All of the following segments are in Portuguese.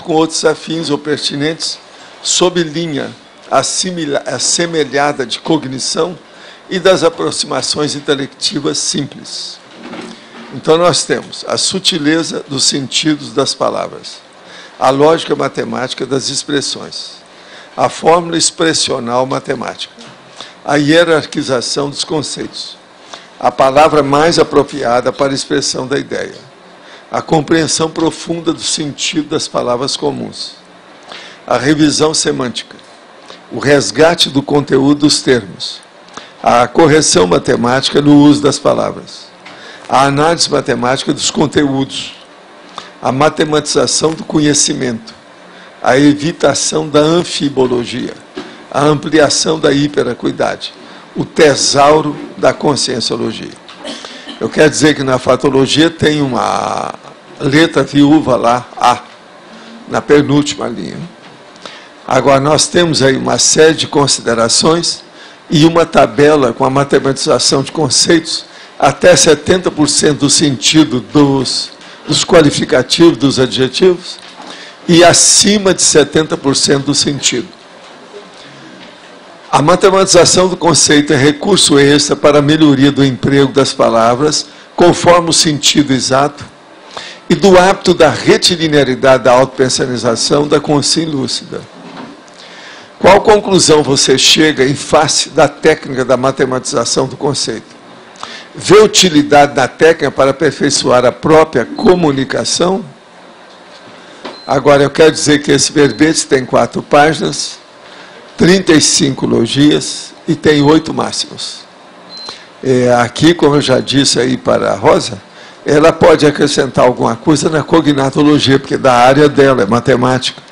junto com outros afins ou pertinentes, sob linha assemelhada de cognição e das aproximações intelectivas simples. Então, nós temos a sutileza dos sentidos das palavras, a lógica matemática das expressões, a fórmula expressional matemática, a hierarquização dos conceitos, a palavra mais apropriada para a expressão da ideia, a compreensão profunda do sentido das palavras comuns, a revisão semântica, o resgate do conteúdo dos termos, a correção matemática no uso das palavras, a análise matemática dos conteúdos, a matematização do conhecimento, a evitação da anfibologia, a ampliação da hiperacuidade, o tesauro da conscienciologia. Eu quero dizer que na fatologia tem uma letra viúva lá, A, na penúltima linha. Agora, nós temos aí uma série de considerações e uma tabela com a matematização de conceitos até 70% do sentido dos qualificativos, dos adjetivos, e acima de 70% do sentido. A matematização do conceito é recurso extra para a melhoria do emprego das palavras, conforme o sentido exato, e do hábito da retilinearidade da autopersonalização da consciência lúcida. Qual conclusão você chega em face da técnica da matematização do conceito? Vê utilidade da técnica para aperfeiçoar a própria comunicação? Agora, eu quero dizer que esse verbete tem 4 páginas, 35 logias e tem 8 máximos. Aqui, como eu já disse aí para a Rosa, ela pode acrescentar alguma coisa na cognatologia, porque da área dela é matemática.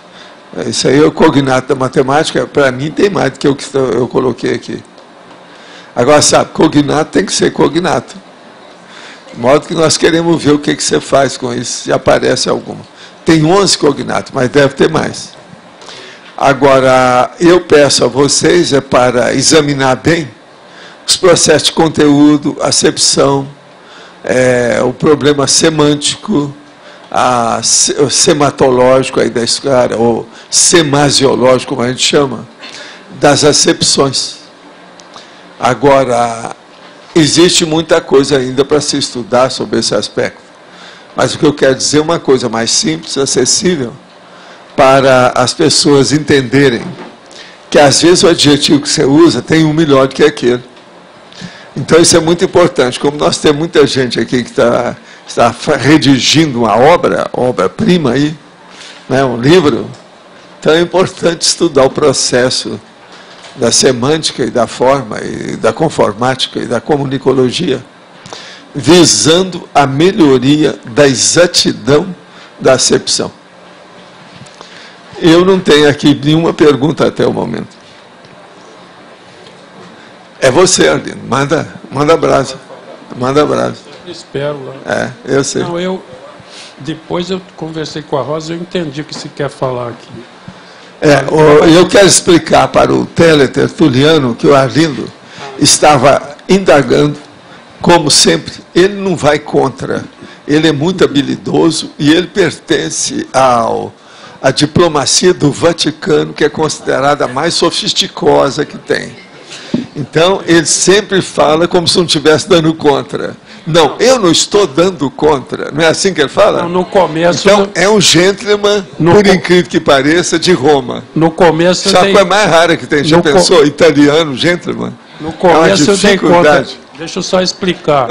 Isso aí é o cognato da matemática, para mim tem mais do que o que eu coloquei aqui. Agora, sabe, cognato tem que ser cognato. De modo que nós queremos ver o que você faz com isso, se aparece alguma. Tem 11 cognatos, mas deve ter mais. Agora, eu peço a vocês para examinar bem os processos de conteúdo, acepção, o problema semântico, o sematológico aí da escala, ou semasiológico, como a gente chama, das acepções. Agora, existe muita coisa ainda para se estudar sobre esse aspecto. Mas o que eu quero dizer é uma coisa mais simples, acessível, para as pessoas entenderem que, às vezes, o adjetivo que você usa tem um melhor do que aquele. Então, isso é muito importante. Como nós temos muita gente aqui que está redigindo uma obra-prima aí, né, um livro, então é importante estudar o processo da semântica e da forma, e da conformática e da comunicologia, visando a melhoria da exatidão da acepção. Eu não tenho aqui nenhuma pergunta até o momento. É você, Arlindo. Manda brasa. Manda brasa. Eu espero lá. Eu sei. Não, depois eu conversei com a Rosa, eu entendi o que se quer falar aqui. Eu quero explicar para o teletertuliano que o Arlindo estava indagando, como sempre, ele não vai contra, ele é muito habilidoso e ele pertence à diplomacia do Vaticano, que é considerada a mais sofisticosa que tem. Então, ele sempre fala como se não estivesse dando contra. Não, eu não estou dando contra. Não é assim que ele fala? Não, no começo... Então, é um gentleman, por incrível que pareça, de Roma. No começo... Isso é a coisa mais rara que tem. Já pensou? Italiano, gentleman? No começo eu dei conta. Deixa eu só explicar.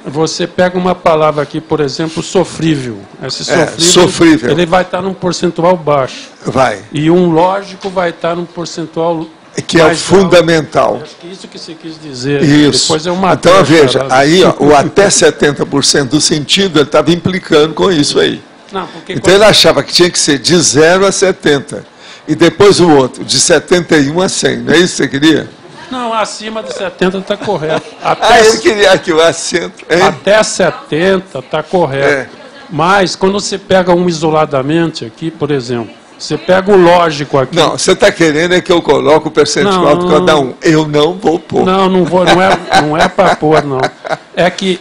Você pega uma palavra aqui, por exemplo, sofrível. Esse sofrível, ele vai estar num percentual baixo. Vai. E um lógico vai estar num percentual que é o fundamental. Acho que isso que você quis dizer. Isso. Depois é uma então, veja, aí o até 70% do sentido ele estava implicando com isso aí. Não, porque então ele achava que tinha que ser de 0 a 70. E depois o outro, de 71 a 100. Não é isso que você queria? Não, acima de 70 está correto. Ele queria aqui o acento. Até 70 está correto. Mas quando você pega um isoladamente aqui, por exemplo, você pega o lógico aqui. Não, você está querendo que eu coloque o percentual de cada um. Eu não vou pôr. Não vou, não é para pôr, não. É que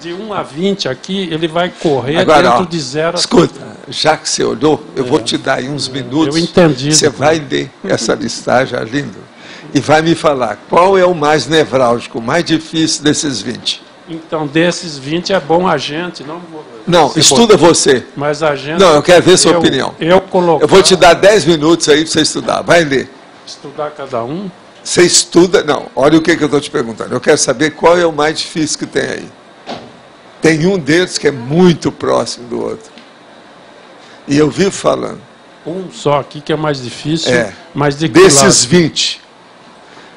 de 1 a 20 aqui, ele vai correr agora, dentro de 0 a... Escuta, já que você olhou, eu vou te dar aí uns minutos. Eu entendi. Você vai ler essa listagem linda e vai me falar qual é o mais nevrálgico, o mais difícil desses 20. Então, desses 20 é bom a gente... Não, estuda você. Mas a gente... Não, eu quero ver sua opinião. Eu vou te dar 10 minutos aí para você estudar. Vai ler. Estudar cada um? Você estuda... Não, olha o que eu estou te perguntando. Eu quero saber qual é o mais difícil que tem aí. Tem um deles que é muito próximo do outro. E eu vivo falando. Um só aqui que é mais difícil. Mas desses 20...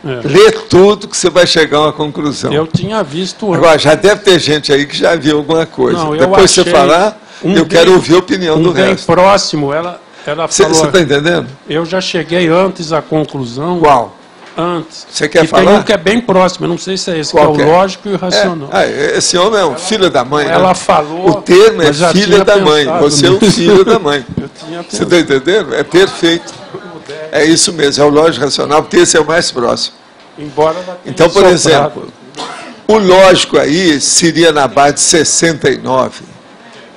Lê tudo que você vai chegar a uma conclusão. Eu tinha visto antes. Agora, já deve ter gente aí que já viu alguma coisa. Não, depois você falar, eu quero ouvir a opinião do resto. Bem próximo, ela falou... Você está entendendo? Eu já cheguei antes à conclusão. Qual? Antes. Você quer falar? Tem um que é bem próximo, eu não sei se é esse, Qual que é o lógico e o racional. Esse homem é um filho da mãe. Ela falou... O termo é filha da mãe. Você é o filho da mãe. Você está entendendo? É perfeito. É isso mesmo, é o lógico racional, porque esse é o mais próximo. Embora então, por exemplo, o lógico aí seria na base de 69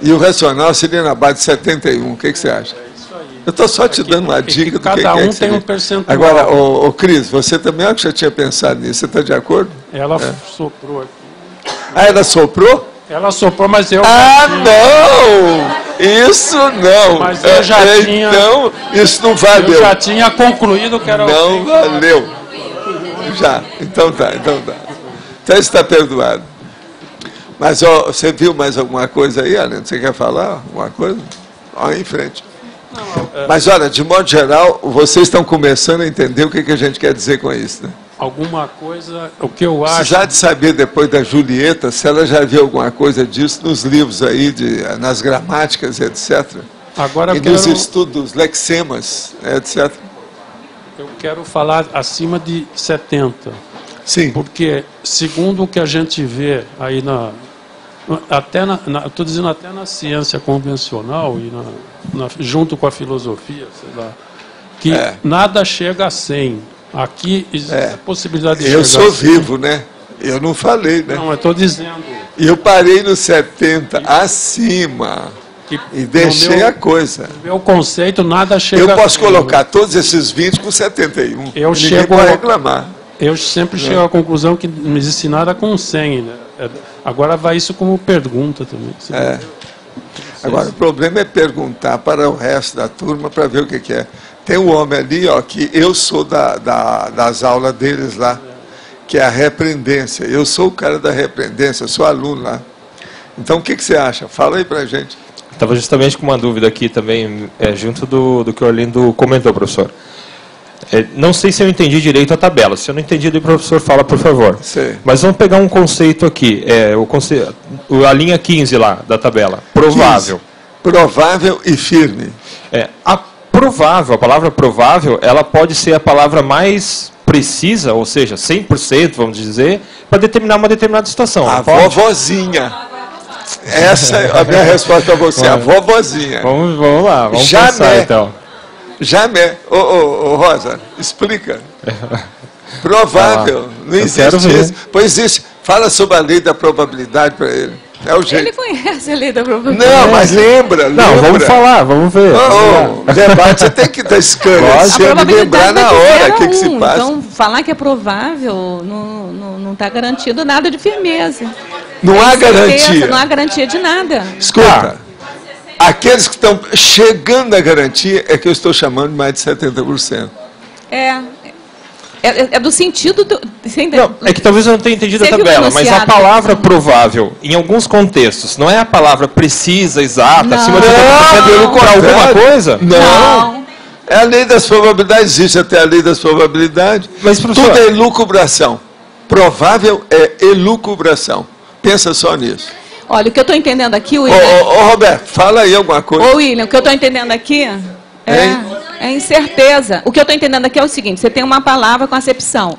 e o racional seria na base de 71. O que você acha? Eu estou só te dando uma dica do que cada um tem um percentual. Agora, Cris, você também acha que já tinha pensado nisso? Você está de acordo? Ela soprou aqui. Ah, ela soprou? Ela soprou, mas eu... não! Isso não! Mas eu já tinha... Então, isso não valeu. Eu já tinha concluído que era... Não valeu. Já, então tá. Então está perdoado. Mas você viu mais alguma coisa aí, Alan? Você quer falar alguma coisa? Aí em frente. Mas olha, de modo geral, vocês estão começando a entender o que a gente quer dizer com isso, né? Alguma coisa, o que eu acho... Precisar de saber depois da Julieta, se ela já viu alguma coisa disso nos livros aí, nas gramáticas, etc. Agora e nos estudos, lexemas, etc. Eu quero falar acima de 70. Sim. Porque, segundo o que a gente vê aí estou dizendo até na ciência convencional e junto com a filosofia, sei lá, que nada chega a 100. Aqui existe a possibilidade de chegar a 100. Eu sou vivo, né? Eu não falei, né? Não, eu estou dizendo. E eu parei no 70 acima. E deixei a coisa. No meu conceito, nada chega a 100. Eu posso colocar todos esses 20 com 71. Ninguém pode reclamar. Eu sempre chego à conclusão que não existe nada com 100, né? Agora vai isso como pergunta também. Agora, o problema é perguntar para o resto da turma para ver o que é. Tem um homem ali, que eu sou das aulas deles lá, que é a repreendência. Eu sou o cara da repreendência, eu sou aluno lá. Então, o que você acha? Fala aí para a gente. Estava justamente com uma dúvida aqui também, junto do que o Orlindo comentou, professor. Não sei se eu entendi direito a tabela. Se eu não entendi, o professor fala, por favor. Sim. Mas vamos pegar um conceito aqui. A linha 15 lá da tabela. Provável. 15. Provável e firme. A palavra provável, ela pode ser a palavra mais precisa, ou seja, 100%, vamos dizer, para determinar uma determinada situação. A vovozinha. Essa é a minha resposta para você, a vovozinha. Vamos lá, vamos pensar então. Jamais. Rosa, explica. Provável. Não existe isso. Pois existe. Fala sobre a lei da probabilidade para ele. É o jeito. Ele conhece a lei da probabilidade. Não, mas lembra. Não, vamos falar, vamos ver. Debate, você tem que estar esclarecendo e lembrar na hora o que se passa. Então, falar que é provável não está garantido nada de firmeza. Não há garantia. Não há garantia de nada. Escuta. Aqueles que estão chegando à garantia é que eu estou chamando de mais de 70%. É do sentido do... Não, é que talvez eu não tenha entendido a tabela, mas a palavra provável, em alguns contextos, não é a palavra precisa, exata, acima de 70% para alguma coisa? Não. É a lei das probabilidades, existe até a lei das probabilidades. Mas, professor, tudo é elucubração. Provável é elucubração. Pensa só nisso. Olha, o que eu estou entendendo aqui, William... Roberto, fala aí alguma coisa. William, o que eu estou entendendo aqui é incerteza. O que eu estou entendendo aqui é o seguinte, você tem uma palavra com acepção.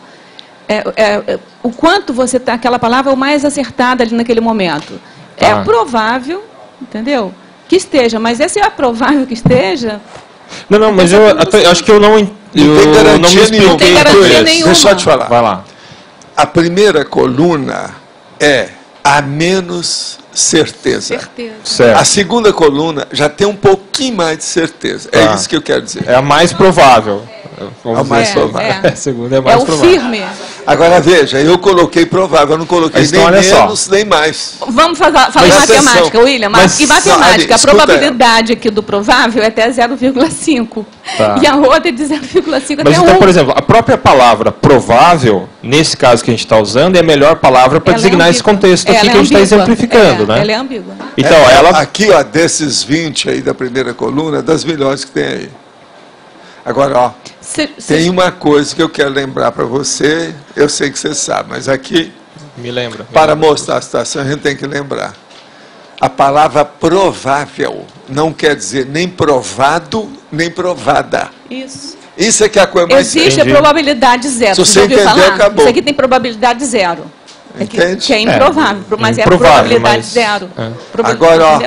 O quanto você está, aquela palavra é o mais acertada ali naquele momento. É provável, entendeu? Que esteja, mas esse é provável que esteja... Não, mas eu acho que eu não me expliquei. Não tem garantia nenhuma. Deixa eu te falar. Vai lá. A primeira coluna é a menos certeza. Certo. A segunda coluna já tem um pouquinho mais de certeza. É isso que eu quero dizer. É a mais provável. É o mais provável. A segunda é mais provável. Firme. Agora veja, eu coloquei provável, eu não coloquei então, nem olha menos, só. nem mais. Vamos falar em matemática, William. Em matemática, a probabilidade aqui do provável é até 0,5. Tá. E a outra é de 0,5 até 1. Mas então, por exemplo, a própria palavra provável, nesse caso que a gente está usando, é a melhor palavra para designar esse contexto aqui que a gente está exemplificando, né? Ela é ambígua. Então, Aqui, ó, desses 20 aí da primeira coluna, das melhores que tem aí. Agora, ó, tem uma coisa que eu quero lembrar para você, eu sei que você sabe, mas aqui, para mostrar a situação, a gente tem que lembrar. A palavra provável não quer dizer nem provado, nem provada. Isso é que é a coisa mais existe a probabilidade zero. Se você entendeu, acabou. Isso aqui tem probabilidade zero. Entende? Que é improvável, mas é a probabilidade zero. Agora, ó,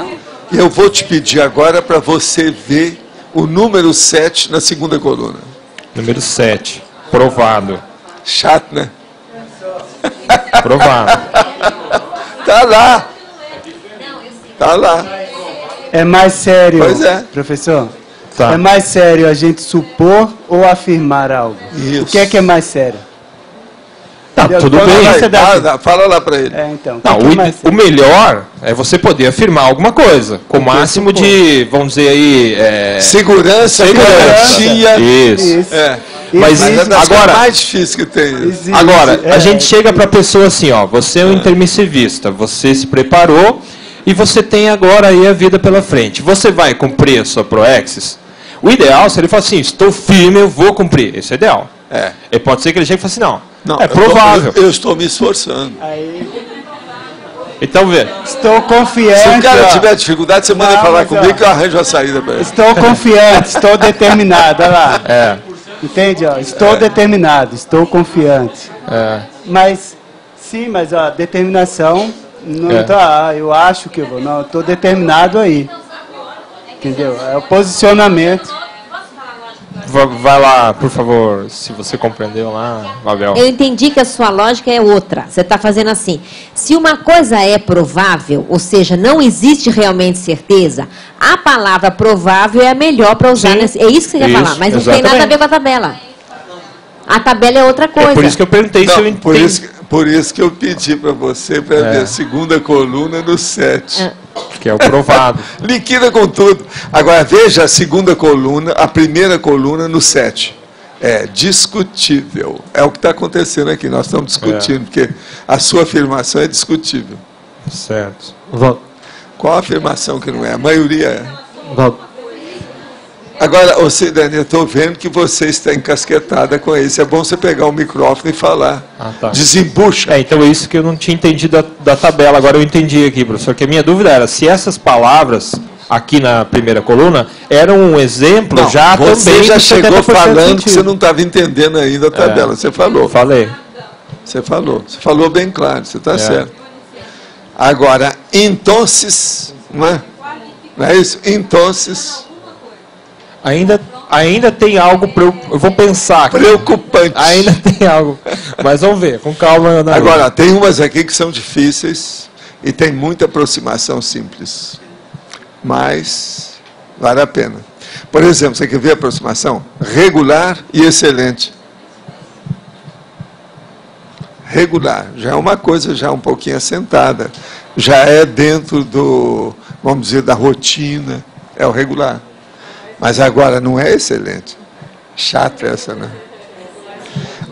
eu vou te pedir agora para você ver o número 7 na segunda coluna. Número 7. Provado. Chato, né? Provado. Tá lá. Tá lá. É mais sério, pois é. Professor? Tá. É mais sério a gente supor ou afirmar algo? Isso. O que é mais sério? Tá, tudo bem. Fala lá para ele. Então, não, o melhor é você poder afirmar alguma coisa, com o máximo de, vamos dizer aí... Segurança, garantia. Isso. Mas agora, é mais difícil que tem. Agora, a gente chega para a pessoa assim, ó, você é um intermissivista, você se preparou e você tem agora aí a vida pela frente. Você vai cumprir a sua Proexis? O ideal, se ele falar assim, estou firme, eu vou cumprir. Esse é o ideal. E pode ser que ele chegue e fale assim, não, é provável. Eu estou me esforçando. Então, vê. Estou confiante. Se o cara tiver dificuldade, você manda falar comigo que eu arranjo a saída para ele. Estou confiante, estou determinado. Olha lá. Entende? Ó, estou determinado, estou confiante. Mas, sim, mas a determinação, não tá, eu acho que eu vou. Não, estou determinado aí. Entendeu? É o posicionamento. Vai lá, por favor, se você compreendeu lá, Babel. Eu entendi que a sua lógica é outra. Você está fazendo assim. Se uma coisa é provável, ou seja, não existe realmente certeza, a palavra provável é a melhor para usar. É isso que você quer falar, mas não tem nada a ver com a tabela. A tabela é outra coisa. É por isso que eu perguntei se eu entendi. Por isso que eu pedi para você para ver a segunda coluna no 7. Que é o provado. Liquida com tudo. Agora veja a segunda coluna, a primeira coluna no 7. É discutível. É o que está acontecendo aqui. Nós estamos discutindo, porque a sua afirmação é discutível. Certo. Qual a afirmação que não é? A maioria é. Agora, você, Dani, eu estou vendo que você está encasquetada com isso. É bom você pegar o microfone e falar. Tá. Desembucha. Então é isso que eu não tinha entendido da tabela. Agora eu entendi aqui, professor, que a minha dúvida era se essas palavras aqui na primeira coluna eram um exemplo já também. Você já chegou falando que você não estava entendendo ainda a tabela. Você falou. Falei. Você falou bem claro, você está certo. Agora, entonces, não é isso? Entonces... Ainda tem algo, eu vou pensar aqui. Preocupante. Ainda tem algo, mas vamos ver, com calma. Agora, tem umas aqui que são difíceis e tem muita aproximação simples. Mas vale a pena. Por exemplo, você quer ver a aproximação? Regular e excelente. Regular, já é uma coisa já um pouquinho assentada. Já é dentro do, vamos dizer, da rotina. É o regular. Mas agora não é excelente. Chato essa, né?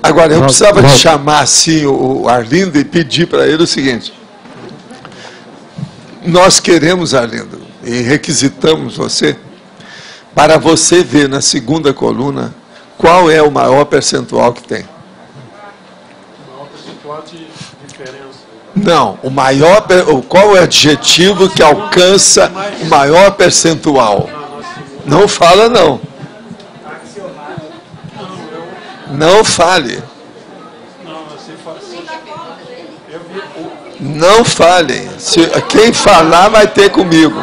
Agora, eu precisava de chamar assim o Arlindo e pedir para ele o seguinte. Nós queremos, Arlindo, e requisitamos você, para você ver na segunda coluna qual é o maior percentual que tem. O maior percentual de diferença. Não, qual é o adjetivo que alcança o maior percentual? Não fala, não. Não fale. Não fale. Quem falar vai ter comigo.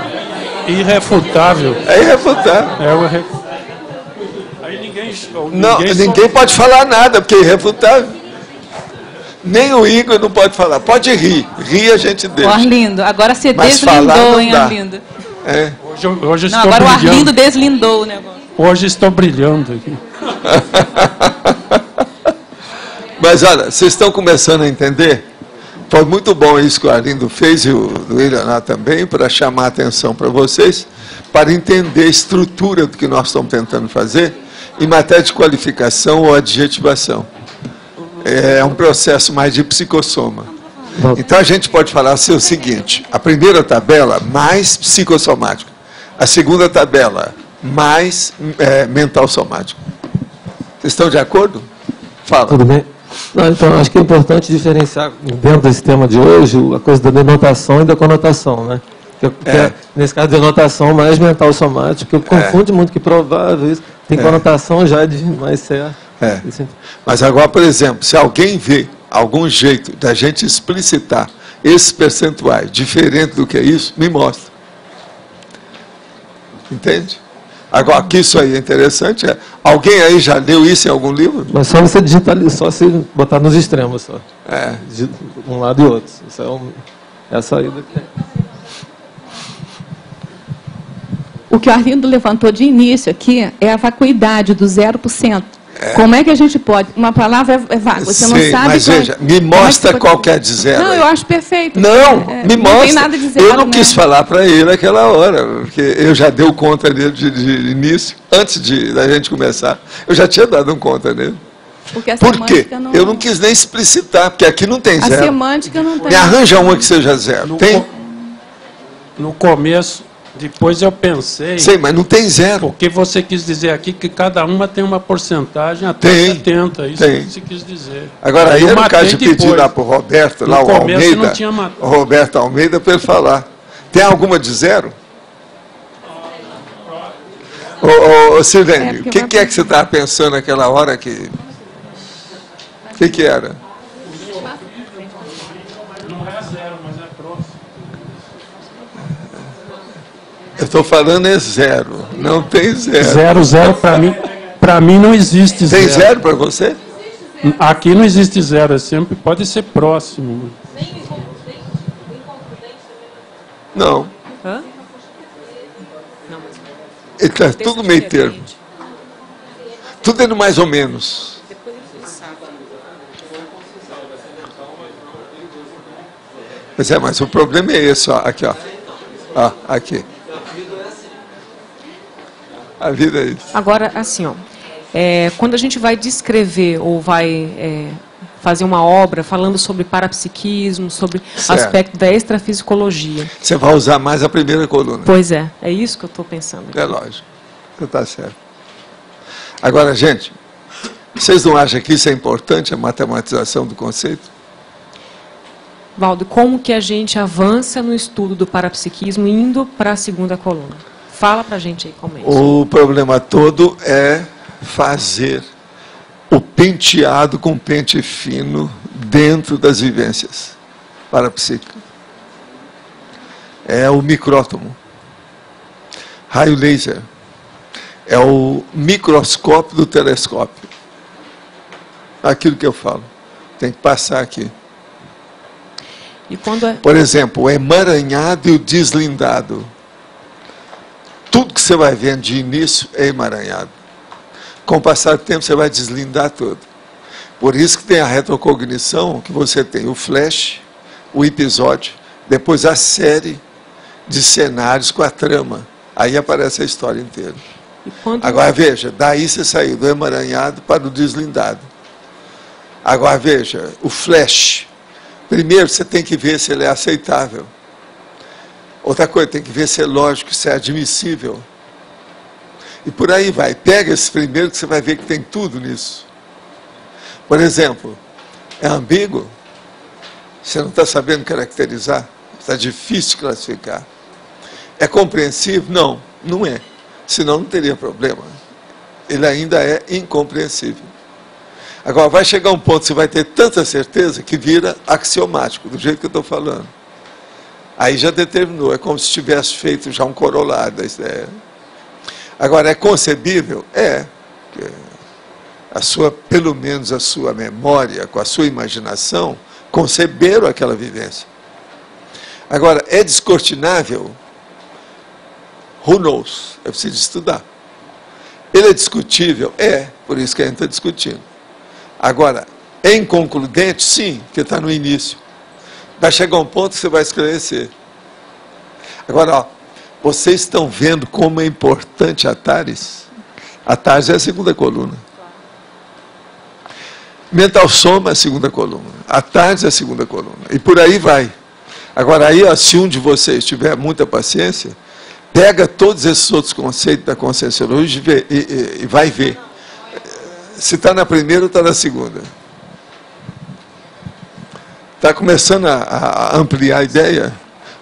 Irrefutável. É irrefutável. Aí ninguém pode falar nada, porque é irrefutável. Nem o Igor não pode falar. Pode rir. Rir a gente deixa. O Arlindo, agora você Mas deslindou, hein, Arlindo? É. Hoje Não, estou agora brilhando. o Arlindo deslindou o negócio. Hoje estou brilhando aqui. Mas olha, vocês estão começando a entender? Foi muito bom isso que o Arlindo fez e o William também, para chamar a atenção para vocês, para entender a estrutura do que nós estamos tentando fazer em matéria de qualificação ou adjetivação. É um processo mais de psicossoma. Então a gente pode falar assim, o seguinte: a primeira tabela, mais psicossomático. A segunda tabela, mais mental somático. Vocês estão de acordo? Fala. Tudo bem? Não, então, acho que é importante diferenciar, dentro desse tema de hoje, a coisa da denotação e da conotação, né? Nesse caso, denotação mais mental somático, que confunde muito, que provável, isso tem conotação já de mais certo. Mas agora, por exemplo, se alguém vê algum jeito da gente explicitar esses percentuais diferente do que é isso, me mostra. Entende? Agora, que isso aí é interessante, alguém aí já leu isso em algum livro? Mas só você digitalizar, só se botar nos extremos, só. De um lado e outro. Isso é a saída que O que o Arlindo levantou de início aqui é a vacuidade do 0%. Como é que a gente pode... Uma palavra é vaga, você não sabe... Mas veja, me mostra qual que é de zero. Não, eu acho perfeito. Não, me mostra. Não tem nada de zero, eu não quis falar para ele naquela hora, porque eu já dei conta dele de início, antes da gente começar. Eu já tinha dado conta nele. Porque a Por quê? semântica não... Eu não quis nem explicitar, porque aqui não tem zero. A semântica não tem... Me arranja uma que seja zero. Tem? No começo... Depois eu pensei... Sei, mas não tem zero. Porque você quis dizer aqui que cada uma tem uma porcentagem até 70. Isso que você quis dizer. Agora, aí no caso de pedir lá para o Roberto, lá o Almeida, o Roberto Almeida, para ele falar. Tem alguma de zero? Ô Silvênio, o que é que você estava pensando naquela hora que... O que era? Não é zero, mas é próximo. Eu estou falando é zero, não tem Zero, zero. para mim não existe zero. Tem zero para você? Aqui não existe zero, sempre pode ser próximo. Não. Hã? Está tudo meio termo. Tudo é no mais ou menos. Mas o problema é esse, ó, aqui, ó. Ó, aqui. A vida é isso. Agora, assim, ó, quando a gente vai descrever ou vai fazer uma obra falando sobre parapsiquismo, sobre aspecto da extrafisicologia... Você vai usar mais a primeira coluna. Pois é isso que eu estou pensando aqui. É lógico, você está certo. Agora, gente, vocês não acham que isso é importante, a matematização do conceito? Valdo, como que a gente avança no estudo do parapsiquismo indo para a segunda coluna? Fala para a gente aí como é isso. O problema todo é fazer o penteado com pente fino dentro das vivências parapsíquicas. É o micrótomo. Raio laser. É o microscópio do telescópio. Aquilo que eu falo. Tem que passar aqui. E quando Por exemplo, o emaranhado e o deslindado. Tudo que você vai vendo de início é emaranhado. Com o passar do tempo, você vai deslindar tudo. Por isso que tem a retrocognição, que você tem o flash, o episódio, depois a série de cenários com a trama. Aí aparece a história inteira. Agora veja, daí você saiu do emaranhado para o deslindado. Agora veja, o flash. Primeiro você tem que ver se ele é aceitável. Outra coisa, tem que ver se é lógico, se é admissível. E por aí vai. Pega esse primeiro que você vai ver que tem tudo nisso. Por exemplo, é ambíguo? Você não está sabendo caracterizar? Está difícil de classificar. É compreensível? Não, não é. Senão não teria problema. Ele ainda é incompreensível. Agora, vai chegar um ponto que você vai ter tanta certeza que vira axiomático, do jeito que eu estou falando. Aí já determinou, é como se tivesse feito já um corolário da ideia. Agora, é concebível? É. Pelo menos a sua memória, com a sua imaginação, conceberam aquela vivência. Agora, é descortinável? Who knows? É preciso estudar. Ele é discutível? É, por isso que a gente está discutindo. Agora, é inconcludente? Sim, porque está no início. Vai chegar um ponto que você vai esclarecer. Agora, ó, vocês estão vendo como é importante a TARES? A TARES é a segunda coluna. Mental Soma é a segunda coluna. A TARES é a segunda coluna. E por aí vai. Agora, aí, ó, se um de vocês tiver muita paciência, pega todos esses outros conceitos da Conscienciologia e vai ver. Se está na primeira ou está na segunda. Está começando a ampliar a ideia?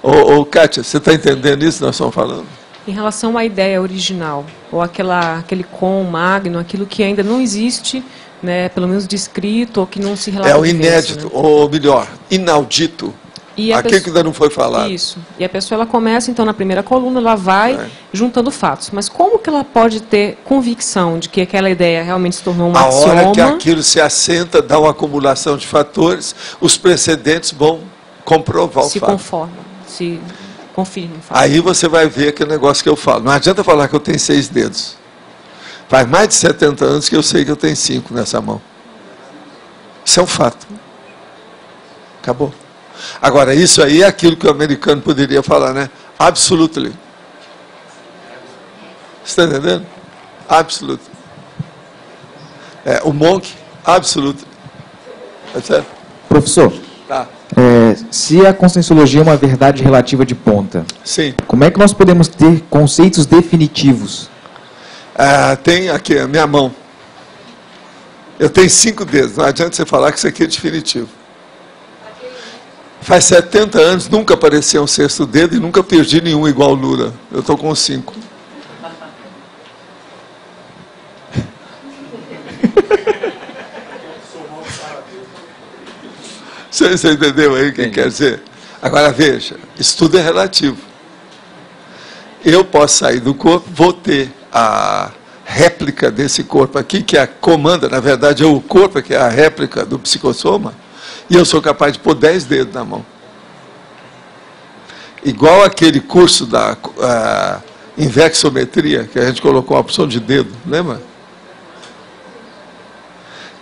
Ô, Kátia, você está entendendo isso que nós estamos falando? Em relação à ideia original, ou aquele com magno, aquilo que ainda não existe, né, pelo menos descrito, ou que não se relata. É o inédito, né? Ou melhor, inaudito. Aquilo que ainda não foi falado. Isso. E a pessoa, ela começa, então, na primeira coluna, ela vai juntando fatos. Mas como que ela pode ter convicção de que aquela ideia realmente se tornou um axioma? A hora que aquilo se assenta, dá uma acumulação de fatores, os precedentes vão comprovar o fato. Se conformam, se confirmam. Aí você vai ver aquele negócio que eu falo. Não adianta falar que eu tenho 6 dedos. Faz mais de 70 anos que eu sei que eu tenho 5 nessa mão. Isso é um fato. Acabou. Agora, isso aí é aquilo que o americano poderia falar, né? Absolutely. Você está entendendo? Absolutely. O Monk, absolutely. É certo? Professor, tá. Se a Conscienciologia é uma verdade relativa de ponta, sim, como é que nós podemos ter conceitos definitivos? Tem aqui a minha mão. Eu tenho 5 dedos. Não adianta você falar que isso aqui é definitivo. Faz 70 anos, nunca apareceu um 6º dedo e nunca perdi nenhum igual o Lula. Eu estou com 5. Você entendeu aí o que quer dizer? Agora veja, estudo é relativo. Eu posso sair do corpo, vou ter a réplica desse corpo aqui, que é a comanda, na verdade é o corpo que é a réplica do psicossoma, e eu sou capaz de pôr 10 dedos na mão. Igual aquele curso da inversometria, que a gente colocou a opção de dedo, lembra?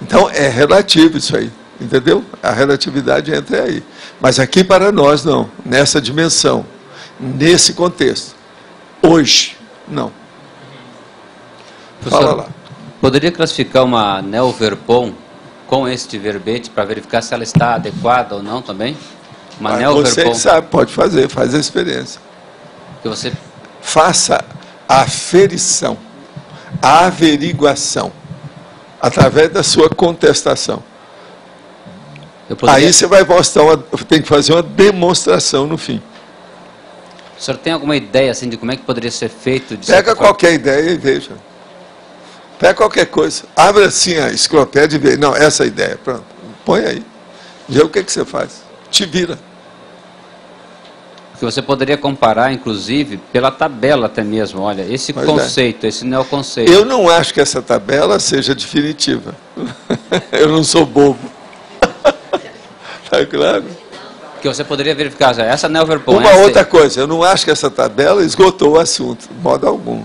Então, é relativo isso aí, entendeu? A relatividade entra aí. Mas aqui para nós, não. Nessa dimensão, nesse contexto. Hoje, não. Professor, fala lá. Poderia classificar uma neo-verpom com este verbete para verificar se ela está adequada ou não também? Uma você que sabe, pode fazer, faz a experiência. Que você... Faça a aferição, a averiguação, através da sua contestação. Aí você vai mostrar, tem que fazer uma demonstração no fim. O senhor tem alguma ideia assim, de como é que poderia ser feito? Pega qualquer ideia e veja. Pega qualquer coisa. Abre assim a enciclopédia e vê. Não, essa é a ideia. Pronto. Põe aí. Vê o que você faz. Te vira. Que você poderia comparar, inclusive, pela tabela até mesmo. Olha, esse conceito, esse neoconceito. Eu não acho que essa tabela seja definitiva. Eu não sou bobo. Tá claro? Que você poderia verificar, essa neoverpom. Uma outra coisa, eu não acho que essa tabela esgotou o assunto, de modo algum.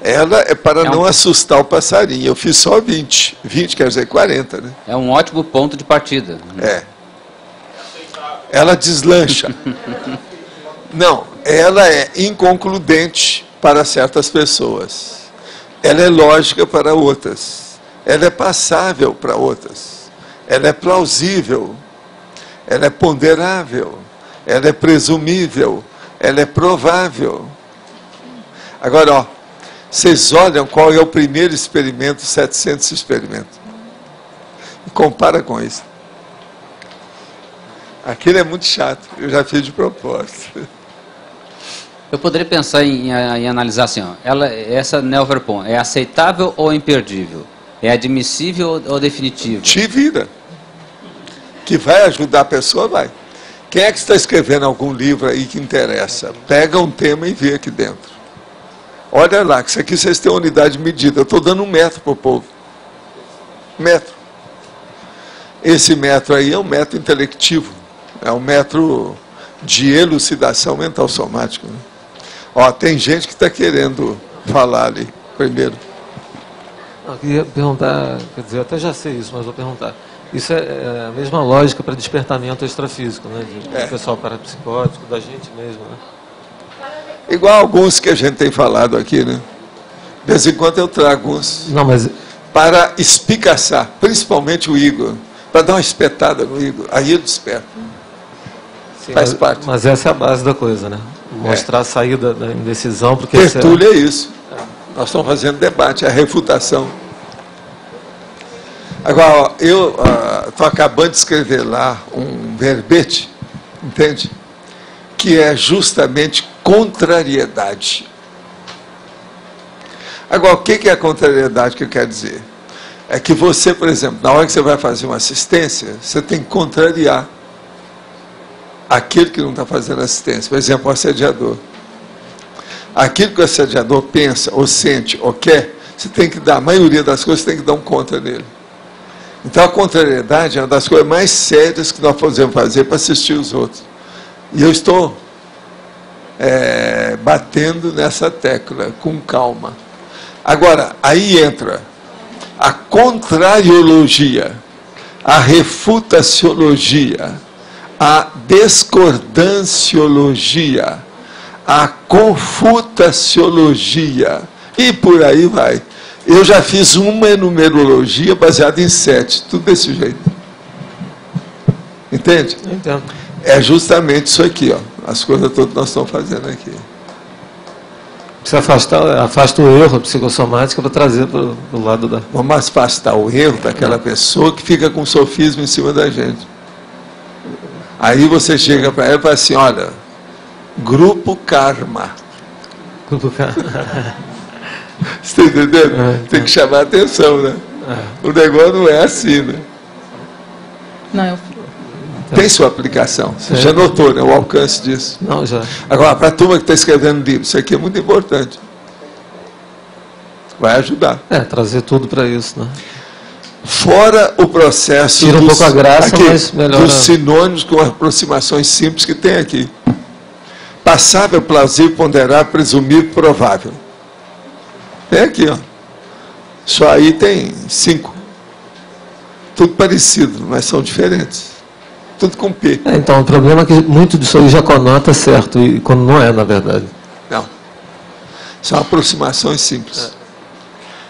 Ela é para não assustar o passarinho. Eu fiz só 20. 20 quer dizer 40, né? É um ótimo ponto de partida. É. Ela deslancha. Não, ela é inconcludente para certas pessoas. Ela é lógica para outras. Ela é passável para outras. Ela é plausível. Ela é ponderável. Ela é presumível. Ela é provável. Agora, ó, vocês olham qual é o primeiro experimento, 700 experimentos. E compara com isso. Aquilo é muito chato, eu já fiz de propósito. Eu poderia pensar em analisar assim, ó, essa neoverpom é aceitável ou imperdível? É admissível ou definitivo? Te vira. Que vai ajudar a pessoa, vai. Quem é que está escrevendo algum livro aí que interessa? Pega um tema e vê aqui dentro. Olha lá, que isso aqui vocês têm unidade de medida. Eu estou dando 1 metro para o povo. 1 metro. Esse metro aí é um metro intelectivo, é um metro de elucidação mental somática. Né? Ó, tem gente que está querendo falar ali primeiro. Eu queria perguntar, quer dizer, eu até já sei isso, mas vou perguntar. Isso é a mesma lógica para despertamento extrafísico, né? Do pessoal parapsicótico, da gente mesmo, né? Igual alguns que a gente tem falado aqui, né? De vez em quando eu trago uns para espicaçar, principalmente o Igor, para dar uma espetada no Igor, aí ele desperta. Sim, faz parte. Mas essa é a base da coisa, né? Mostrar a saída da indecisão. Porque tertúlia é isso. Nós estamos fazendo debate, é a refutação. Agora, eu estou acabando de escrever lá um verbete, entende? Que é justamente contrariedade. Agora, o que é a contrariedade que eu quero dizer? É que você, por exemplo, na hora que você vai fazer uma assistência, você tem que contrariar aquele que não está fazendo assistência. Por exemplo, o assediador. Aquilo que o assediador pensa, ou sente, ou quer, você tem que dar, a maioria das coisas, você tem que dar um contra nele. Então, a contrariedade é uma das coisas mais sérias que nós podemos fazer para assistir os outros. E eu estou batendo nessa tecla, com calma. Agora, aí entra a contrariologia, a refutaciologia, a discordanciologia, a confutaciologia, e por aí vai. Eu já fiz uma numerologia baseada em 7, tudo desse jeito. Entende? Entendo. É justamente isso aqui, ó, as coisas todas que nós estamos fazendo aqui. Você afasta o erro, a psicossomática, para trazer para o lado da... Vamos afastar o erro daquela pessoa que fica com sofismo em cima da gente. Aí você chega para ela e fala assim, olha, grupo karma. Grupo karma. Você está entendendo? Tem que chamar a atenção, né? O negócio não é assim, né? Não, eu... Tem sua aplicação. Você já notou, né, o alcance disso? Não, já. Agora, para a turma que está escrevendo livro, isso aqui é muito importante. Vai ajudar. Trazer tudo para isso, né? Fora o processo... Tira um pouco a graça, mas melhora... Dos sinônimos com aproximações simples que tem aqui. Passável, plausível, ponderável, presumível, provável. Tem aqui, ó. Isso aí tem 5. Tudo parecido, mas são diferentes. Tudo com P. Então, o problema é que muito disso aí já conota certo, e quando não é, na verdade. Não. São aproximações simples.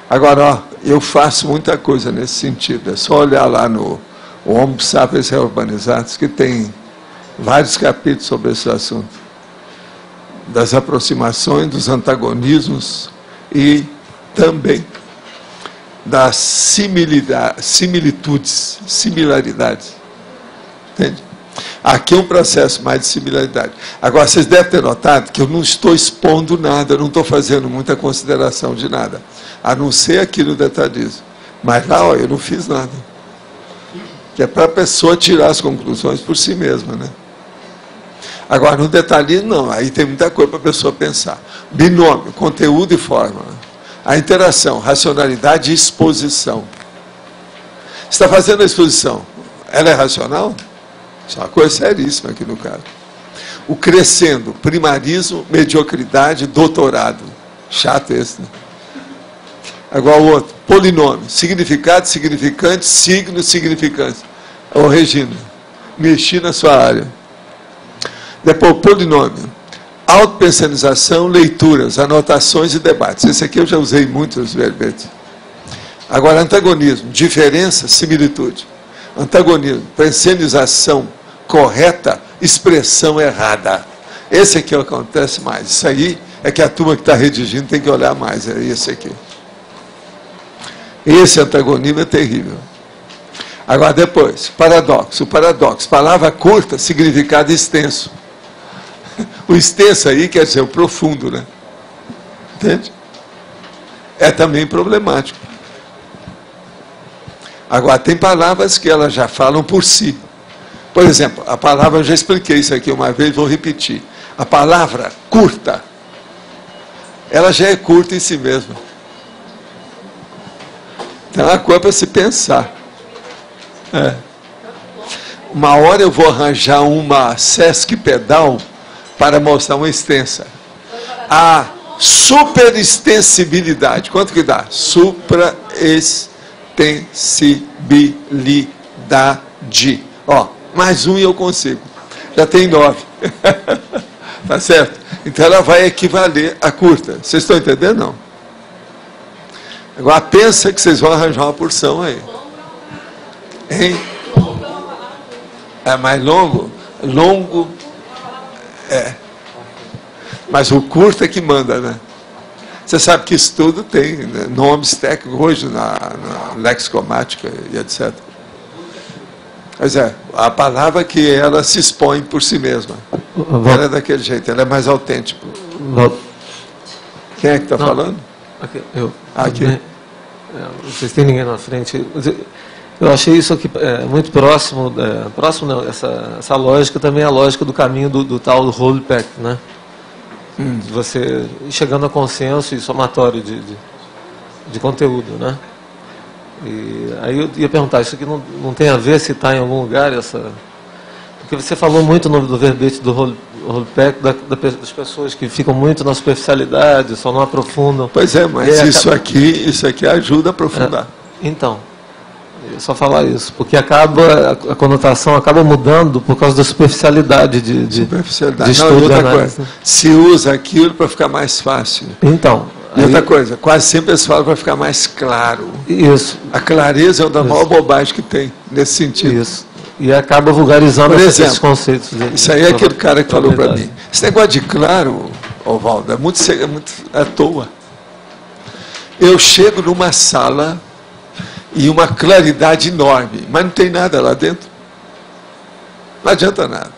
Agora, ó, eu faço muita coisa nesse sentido. É só olhar lá no Homo Sapiens Reurbanizados, que tem vários capítulos sobre esse assunto. Das aproximações, dos antagonismos e também das similitudes, similaridades. Entende? Aqui é um processo mais de similaridade. Agora, vocês devem ter notado que eu não estou expondo nada, eu não estou fazendo muita consideração de nada, a não ser aqui no detalhismo. Mas lá, ó, eu não fiz nada. Que é para a pessoa tirar as conclusões por si mesma, né? Agora, no detalhismo, não. Aí tem muita coisa para a pessoa pensar. Binômio, conteúdo e forma. A interação, racionalidade e exposição. Você está fazendo a exposição, ela é racional? Isso é uma coisa seríssima aqui no caso. O crescendo, primarismo, mediocridade, doutorado. Chato esse, né? Agora o outro, polinômio, significado, significante, signo, significante. Ô Regina, mexi na sua área. Depois, polinômio, autopensanização, leituras, anotações e debates. Esse aqui eu já usei muitos verbetes. Agora, antagonismo, diferença, similitude. Antagonismo, pensanização correta, expressão errada. Esse aqui é o que acontece mais. Isso aí é que a turma que está redigindo tem que olhar mais. É esse aqui. Esse antagonismo é terrível. Agora, depois, paradoxo. O paradoxo, palavra curta, significado extenso. O extenso aí quer dizer o profundo, né? Entende? É também problemático. Agora, tem palavras que elas já falam por si. Por exemplo, a palavra, eu já expliquei isso aqui uma vez, vou repetir. A palavra curta, ela já é curta em si mesma. Então, é uma coisa para se pensar. uma hora eu vou arranjar uma Sesc Pedal para mostrar uma extensa. A superextensibilidade. Quanto que dá? Supraextensibilidade. Ó, mais um e eu consigo. Já tem 9. Tá certo? Então ela vai equivaler à curta. Vocês estão entendendo? Não. Agora pensa que vocês vão arranjar uma porção aí. Hein? É mais longo? Longo é. Mas o curto é que manda, né? Você sabe que isso tudo tem, né, nomes técnicos hoje na lexicomática e etc. Mas é, a palavra que ela se expõe por si mesma. Ela é daquele jeito, ela é mais autêntica. Quem é que está falando? Aqui, eu. Aqui. Vocês têm ninguém na frente. Eu achei isso aqui muito próximo, próximo não, essa lógica também é a lógica do caminho do tal do rollback, né? De você ir chegando a consenso e somatório de conteúdo, né? E aí eu ia perguntar, isso aqui não tem a ver se está em algum lugar essa... Porque você falou muito do verbete do rollback das pessoas que ficam muito na superficialidade, só não aprofundam. Pois é, mas isso aqui ajuda a aprofundar. Então, só falar isso, porque acaba a conotação acaba mudando por causa da superficialidade de estudo, outra coisa. Se usa aquilo para ficar mais fácil. Então. E outra coisa, quase sempre eles falam para ficar mais claro. Isso. A clareza é uma da maior bobagem que tem nesse sentido. Isso. E acaba vulgarizando esses conceitos. Isso aí é aquele cara que falou para mim. Esse negócio de claro, Ovaldo, é muito à toa. Eu chego numa sala e uma claridade enorme, mas não tem nada lá dentro. Não adianta nada.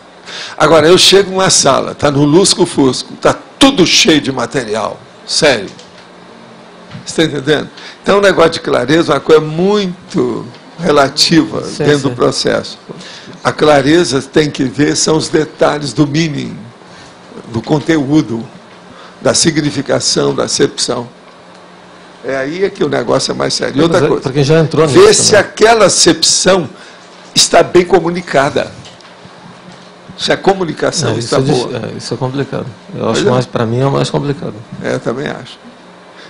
Agora, eu chego numa sala, está no lusco-fusco, está tudo cheio de material, sério. Você está entendendo? Então, o negócio de clareza é uma coisa muito relativa dentro do processo. A clareza tem que ver, são os detalhes do meaning, do conteúdo, da significação, da acepção. É aí que o negócio é mais sério. E outra coisa, porque já entrou ver nisso, se aquela acepção está bem comunicada. Se a comunicação está boa. Isso é complicado. Eu acho mais, para mim, é o mais complicado. Eu também acho.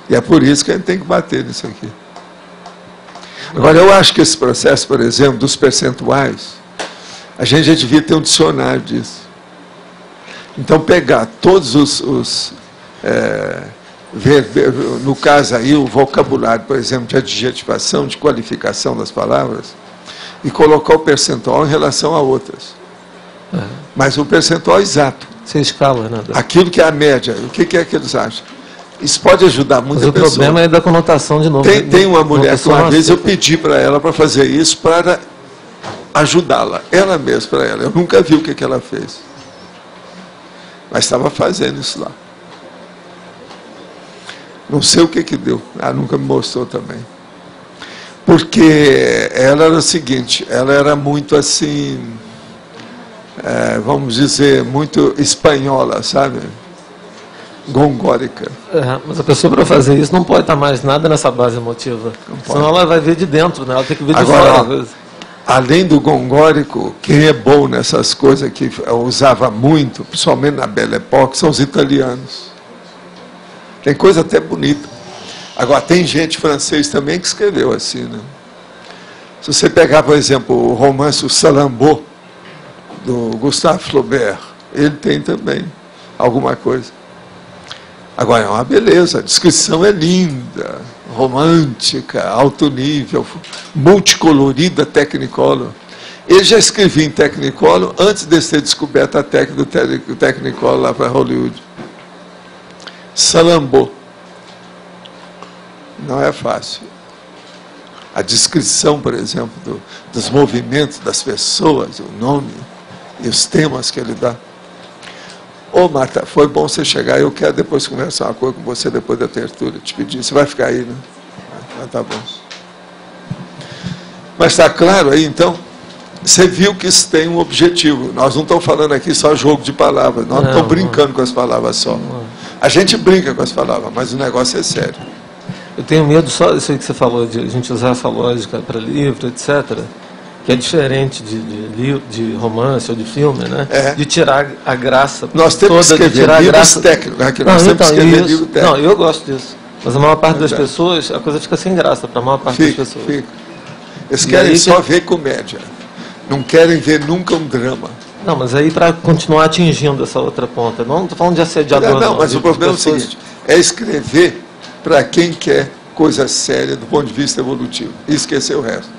E é por isso que a gente tem que bater nisso aqui. Agora, eu acho que esse processo, por exemplo, dos percentuais, a gente já devia ter um dicionário disso. Então, pegar todos no caso aí, o vocabulário, por exemplo, de adjetivação, de qualificação das palavras, e colocar o percentual em relação a outras. Mas o percentual exato. Você escala, né? Aquilo que é a média. O que é que eles acham? Isso pode ajudar muita pessoa. Mas o problema é da conotação de novo. Tem uma mulher que uma vez eu pedi para ela para fazer isso, para ajudá-la. Ela mesma, para ela. Eu nunca vi o que ela fez. Mas estava fazendo isso lá. Não sei o que deu. Ela nunca me mostrou também. Porque ela era o seguinte, ela era muito assim, vamos dizer, muito espanhola, sabe? Gongórica. Mas a pessoa, para fazer isso, não pode estar mais nada nessa base emotiva. Senão ela vai ver de dentro, né? Ela tem que ver de fora, às vezes. Além do gongórico, quem é bom nessas coisas que eu usava muito, principalmente na Belle Époque, são os italianos. Tem coisa até bonita. Agora, tem gente francês também que escreveu assim, né? Se você pegar, por exemplo, o romance O Salambô, do Gustave Flaubert, ele tem também alguma coisa. Agora, é uma beleza, a descrição é linda, romântica, alto nível, multicolorida, Technicolor. Ele já escrevia em Technicolor antes de ter descoberto a técnica do Technicolor lá para Hollywood. Salambô. Não é fácil. A descrição, por exemplo, dos movimentos das pessoas, o nome e os temas que ele dá. Ô, Marta, foi bom você chegar. Eu quero depois conversar uma coisa com você depois da tertúlia. Te pedi. Você vai ficar aí, né? Tá bom. Mas está claro aí, então? Você viu que isso tem um objetivo. Nós não estamos falando aqui só jogo de palavras. Nós não estamos brincando com as palavras só. A gente brinca com as palavras, mas o negócio é sério. Eu tenho medo só disso aí que você falou, de a gente usar essa lógica para livro, etc. que é diferente de romance ou de filme, né? De tirar a graça. Nós temos que escrever livros técnicos, né? Nós temos que escrever livro técnico. Não, eu gosto disso. Mas a maior parte das pessoas, a coisa fica sem graça para a maior parte das pessoas. Eles querem só ver comédia. Não querem ver nunca um drama. Não, mas aí para continuar atingindo essa outra ponta. Não estou falando de assediador. Não, mas o problema é o seguinte, é escrever para quem quer coisa séria do ponto de vista evolutivo. E esquecer o resto.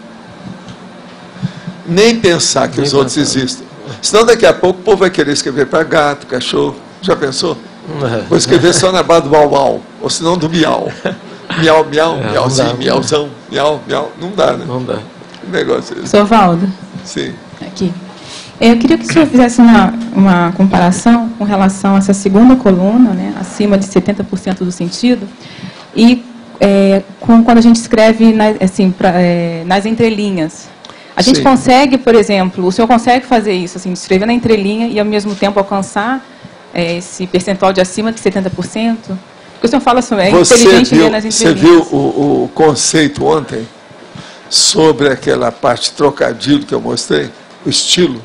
Nem pensar que os outros existem. Senão daqui a pouco o povo vai querer escrever para gato, cachorro. Já pensou? Vou escrever só na base do mau-mau. Ou senão do miau. Miau, miau, miauzinho, miauzão, miau, miau. Não dá, né? Não dá. Que negócio é esse? Sr. Valdo. Sim. Aqui. Eu queria que o senhor fizesse uma comparação com relação a essa segunda coluna, né, acima de 70% do sentido, e quando a gente escreve nas entrelinhas. A gente consegue, por exemplo, o senhor consegue fazer isso, assim, escrever na entrelinha e, ao mesmo tempo, alcançar esse percentual de acima de 70%? Porque o senhor fala sobre inteligente ler nas entrelinhas. Você viu o conceito ontem sobre aquela parte trocadilho que eu mostrei? O estilo?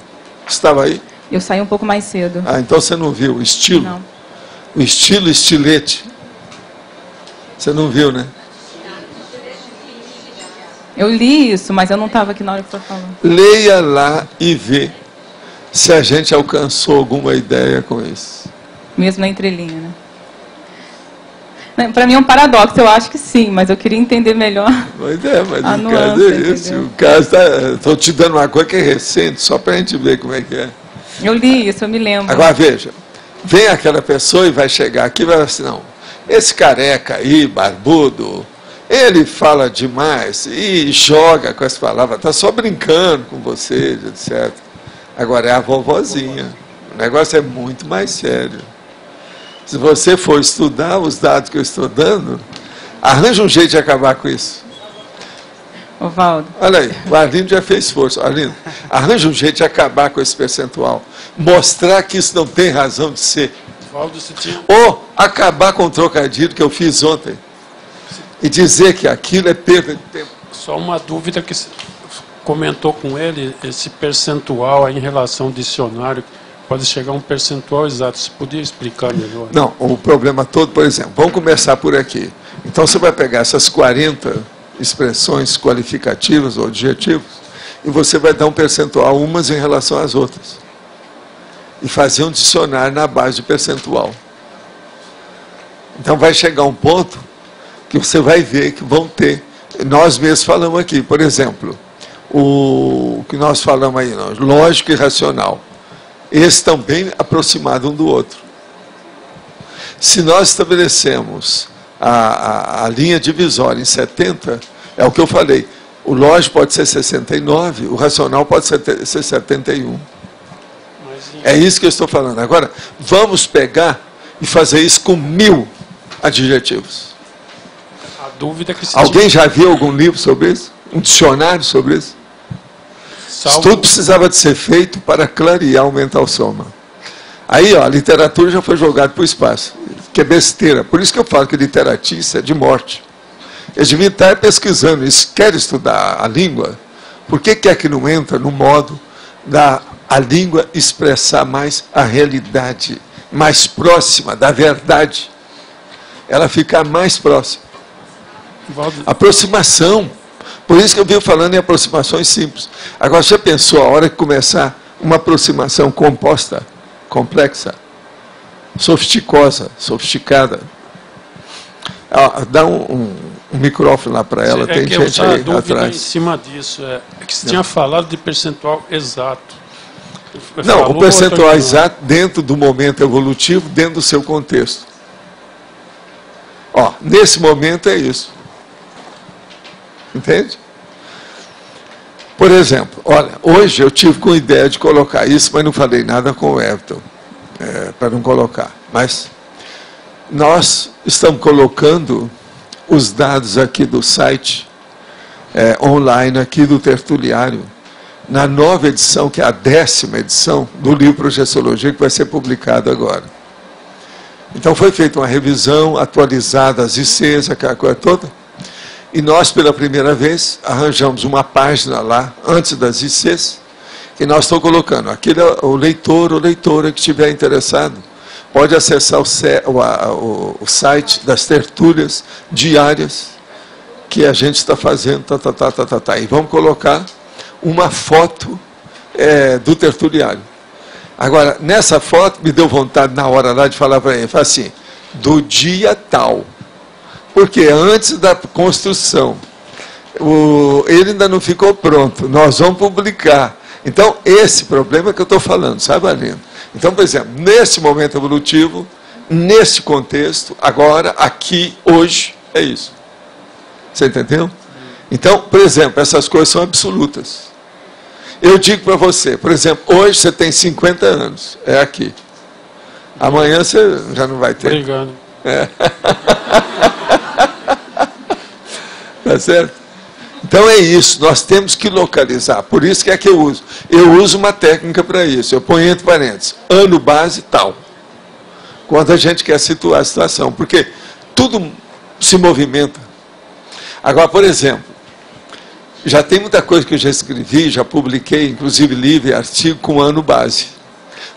Estava aí? Eu saí um pouco mais cedo. Ah, então você não viu o estilo? Não. O estilo estilete. Você não viu, né? Eu li isso, mas eu não estava aqui na hora que o senhor falou. Leia lá e vê se a gente alcançou alguma ideia com isso. Mesmo na entrelinha, né? Para mim é um paradoxo, eu acho que sim, mas eu queria entender melhor. Mas o caso é esse. O caso estou te dando uma coisa que é recente, só para a gente ver como é que é. Eu li isso, eu me lembro. Agora veja, vem aquela pessoa e vai chegar aqui e vai falar assim, não, esse careca aí, barbudo, ele fala demais e joga com as palavras, está só brincando com você, etc. Agora é a vovozinha. O negócio é muito mais sério. Se você for estudar os dados que eu estou dando, arranja um jeito de acabar com isso. Ô, Valdo. Olha aí, o Arlindo já fez esforço. Arlindo, arranja um jeito de acabar com esse percentual. Mostrar que isso não tem razão de ser. Valdo, você tinha... Ou acabar com o trocadilho que eu fiz ontem. E dizer que aquilo é perda de tempo. Só uma dúvida que você comentou com ele, esse percentual aí em relação ao dicionário, pode chegar a um percentual exato. Você podia explicar melhor? Não, o problema todo, por exemplo, vamos começar por aqui. Então você vai pegar essas 40 expressões qualificativas ou adjetivos e você vai dar um percentual umas em relação às outras. E fazer um dicionário na base de percentual. Então vai chegar um ponto que você vai ver que vão ter. Nós mesmos falamos aqui, por exemplo, o que nós falamos aí, lógico e racional. Esses estão bem aproximados um do outro. Se nós estabelecemos a linha divisória em 70, é o que eu falei, o lógico pode ser 69, o racional pode ser 71. É isso que eu estou falando. Agora, vamos pegar e fazer isso com 1000 adjetivos. A dúvida que alguém já viu algum livro sobre isso? Um dicionário sobre isso? Isso tudo precisava de ser feito para clarear o mental soma. Aí, ó, a literatura já foi jogada para o espaço, que é besteira. Por isso que eu falo que literatícia é de morte. Eles deviam estar pesquisando, eles querem estudar a língua, por que é que não entra no modo da a língua expressar mais a realidade, mais próxima da verdade? Ela ficar mais próxima. Aproximação. Por isso que eu venho falando em aproximações simples. Agora, já pensou a hora que começar uma aproximação composta, complexa, sofisticada? Dá um microfone lá para ela, tem gente aí atrás. Em cima disso, é que você tinha falado de percentual exato. Não, o percentual exato dentro do momento evolutivo, dentro do seu contexto. Ó, nesse momento é isso. Entende? Por exemplo, olha, hoje eu tive com a ideia de colocar isso, mas não falei nada com o Everton, para não colocar. Mas nós estamos colocando os dados aqui do site online, aqui do Tertuliário, na nova edição, que é a 10ª edição do livro Projeciologia, que vai ser publicado agora. Então foi feita uma revisão atualizada, as ICs, aquela coisa toda. E nós, pela primeira vez, arranjamos uma página lá, antes das ICs, que nós estamos colocando. Aquele é o leitor ou leitora que estiver interessado, pode acessar o site das tertúlias diárias que a gente está fazendo, e vamos colocar uma foto do tertuliário. Agora, nessa foto, me deu vontade na hora lá de falar para ele, fala assim, do dia tal. Porque antes da construção, ele ainda não ficou pronto, nós vamos publicar. Então, esse problema que eu estou falando, sabe, Aline? Então, por exemplo, nesse momento evolutivo, nesse contexto, agora, aqui, hoje, é isso. Você entendeu? Então, por exemplo, essas coisas são absolutas. Eu digo para você, por exemplo, hoje você tem 50 anos, é aqui. Amanhã você já não vai ter. Obrigado. Tá certo? Então é isso, nós temos que localizar. Por isso que é que eu uso. Eu uso uma técnica para isso. Eu ponho entre parênteses, ano base tal. Quando a gente quer situar a situação. Porque tudo se movimenta. Agora, por exemplo, já tem muita coisa que eu já escrevi, já publiquei, inclusive livro e artigo com ano base.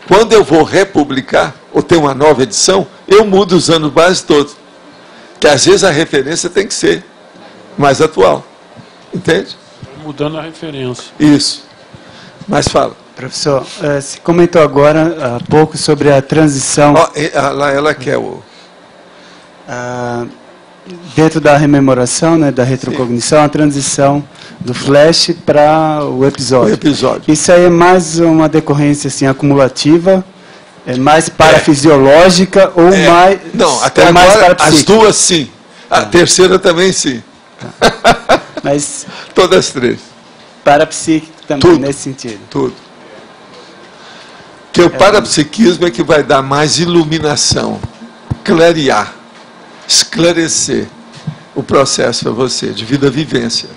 Quando eu vou republicar, ou ter uma nova edição, eu mudo os anos base todos. Que às vezes a referência tem que ser mais atual. Entende? Mudando a referência. Isso. Mas fala. Professor, você comentou agora há pouco sobre a transição... Ela quer dentro da rememoração, né, da retrocognição, sim, a transição do flash para o episódio. Isso aí é mais uma decorrência assim, acumulativa, é mais parafisiológica ou mais... Não, até agora as duas sim. A terceira também sim. Mas todas as três. Parapsíquico também, tudo, nesse sentido. Tudo. Que o parapsiquismo é que vai dar mais iluminação, clarear, esclarecer o processo para você, de vida-vivência.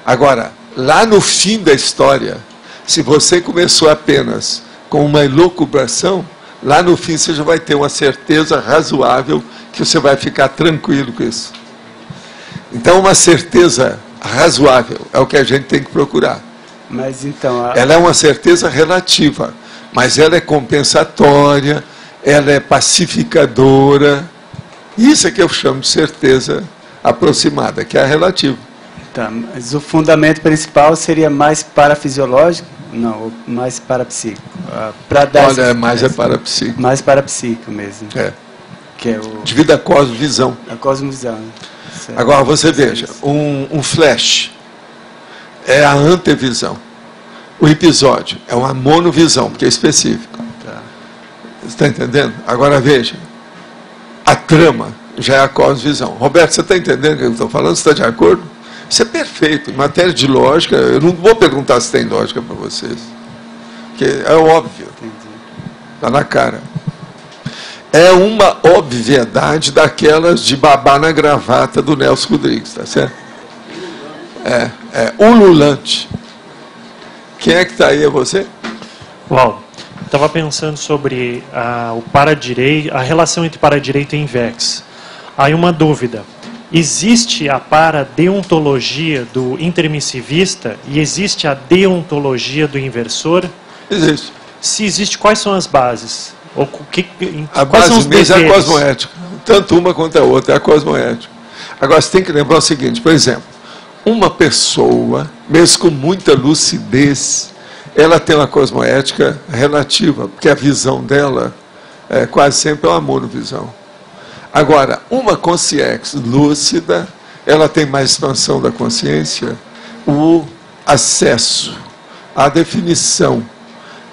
Agora, lá no fim da história, se você começou apenas com uma elucubração, lá no fim você já vai ter uma certeza razoável que você vai ficar tranquilo com isso. Então, uma certeza razoável é o que a gente tem que procurar. Mas então... Ela é uma certeza relativa, mas ela é compensatória, ela é pacificadora. Isso é que eu chamo de certeza aproximada, que é a relativa. Tá, mas o fundamento principal seria mais parafisiológico? Não, mais parapsíquico. Olha, mais é parapsíquico. Mais parapsíquico mesmo. Que é devido à cosmovisão. A cosmovisão. Certo. Agora, você veja, um flash é a antevisão. O episódio é uma monovisão, porque é específico. Tá. Você está entendendo? Agora, veja, a trama já é a cosmovisão. Roberto, você está entendendo o que eu estou falando? Você está de acordo? Isso é perfeito. Em matéria de lógica, eu não vou perguntar se tem lógica para vocês. Porque é óbvio. Está na cara. É uma obviedade daquelas de babar na gravata do Nelson Rodrigues, está certo? É ululante. Quem é que está aí? É você? Uau. Estava pensando sobre o paradireito, a relação entre paradireito e invex. Aí uma dúvida. Existe a paradeontologia do intermissivista e existe a deontologia do inversor? Existe. Se existe, quais são as bases? A base mesmo é a cosmoética. Tanto uma quanto a outra é a cosmoética. Agora, você tem que lembrar o seguinte, por exemplo, uma pessoa, mesmo com muita lucidez, ela tem uma cosmoética relativa, porque a visão dela quase sempre é uma monovisão. Agora, uma consciência lúcida, ela tem mais expansão da consciência, o acesso, a definição,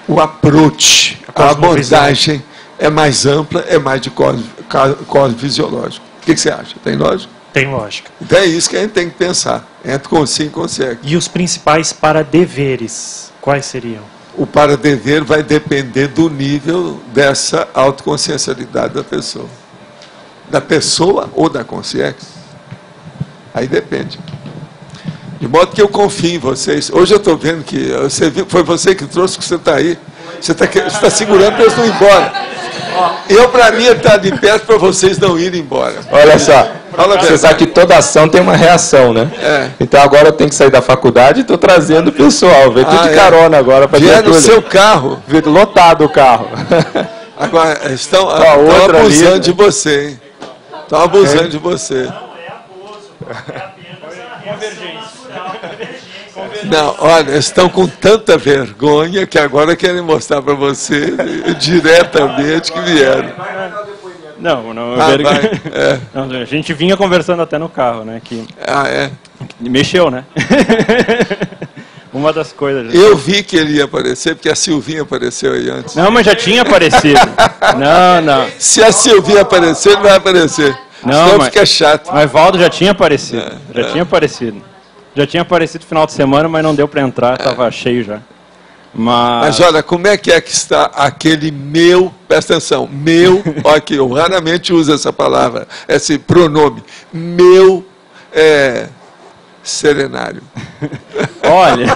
o approach, a abordagem é mais ampla, é mais de cosmofisiológico. O que você acha? Tem lógica? Tem lógica. Então é isso que a gente tem que pensar, entre consciência e consciência. E os principais paradeveres, quais seriam? O paradever vai depender do nível dessa autoconsciencialidade da pessoa. Da pessoa ou da consciência? Aí depende. De modo que eu confio em vocês. Hoje eu estou vendo que você viu, foi você que trouxe, que você está aí. Você está segurando para eles não ir embora. Eu, para mim, estar de perto para vocês não irem embora. Olha só, você sabe que toda ação tem uma reação, né? Então agora eu tenho que sair da faculdade e estou trazendo o pessoal. Vem tudo de carona agora para Vier no seu carro. Lotado o carro. Agora, estão abusando de você, hein? Estão abusando de você. Não, olha, estão com tanta vergonha que agora querem mostrar para você diretamente que vieram. Não, não, a gente vinha conversando até no carro, né? Que mexeu, né? Uma das coisas. Eu vi que ele ia aparecer, porque a Silvinha apareceu aí antes. Não, mas já tinha aparecido. Não. Se a Silvinha aparecer, ele vai aparecer. Não, senão fica chato. Mas Valdo já tinha aparecido. Já tinha aparecido no final de semana, mas não deu para entrar, estava cheio já. Mas olha, como é que está aquele meu, presta atenção, meu, olha aqui, eu raramente uso essa palavra, esse pronome, meu serenário. Olha,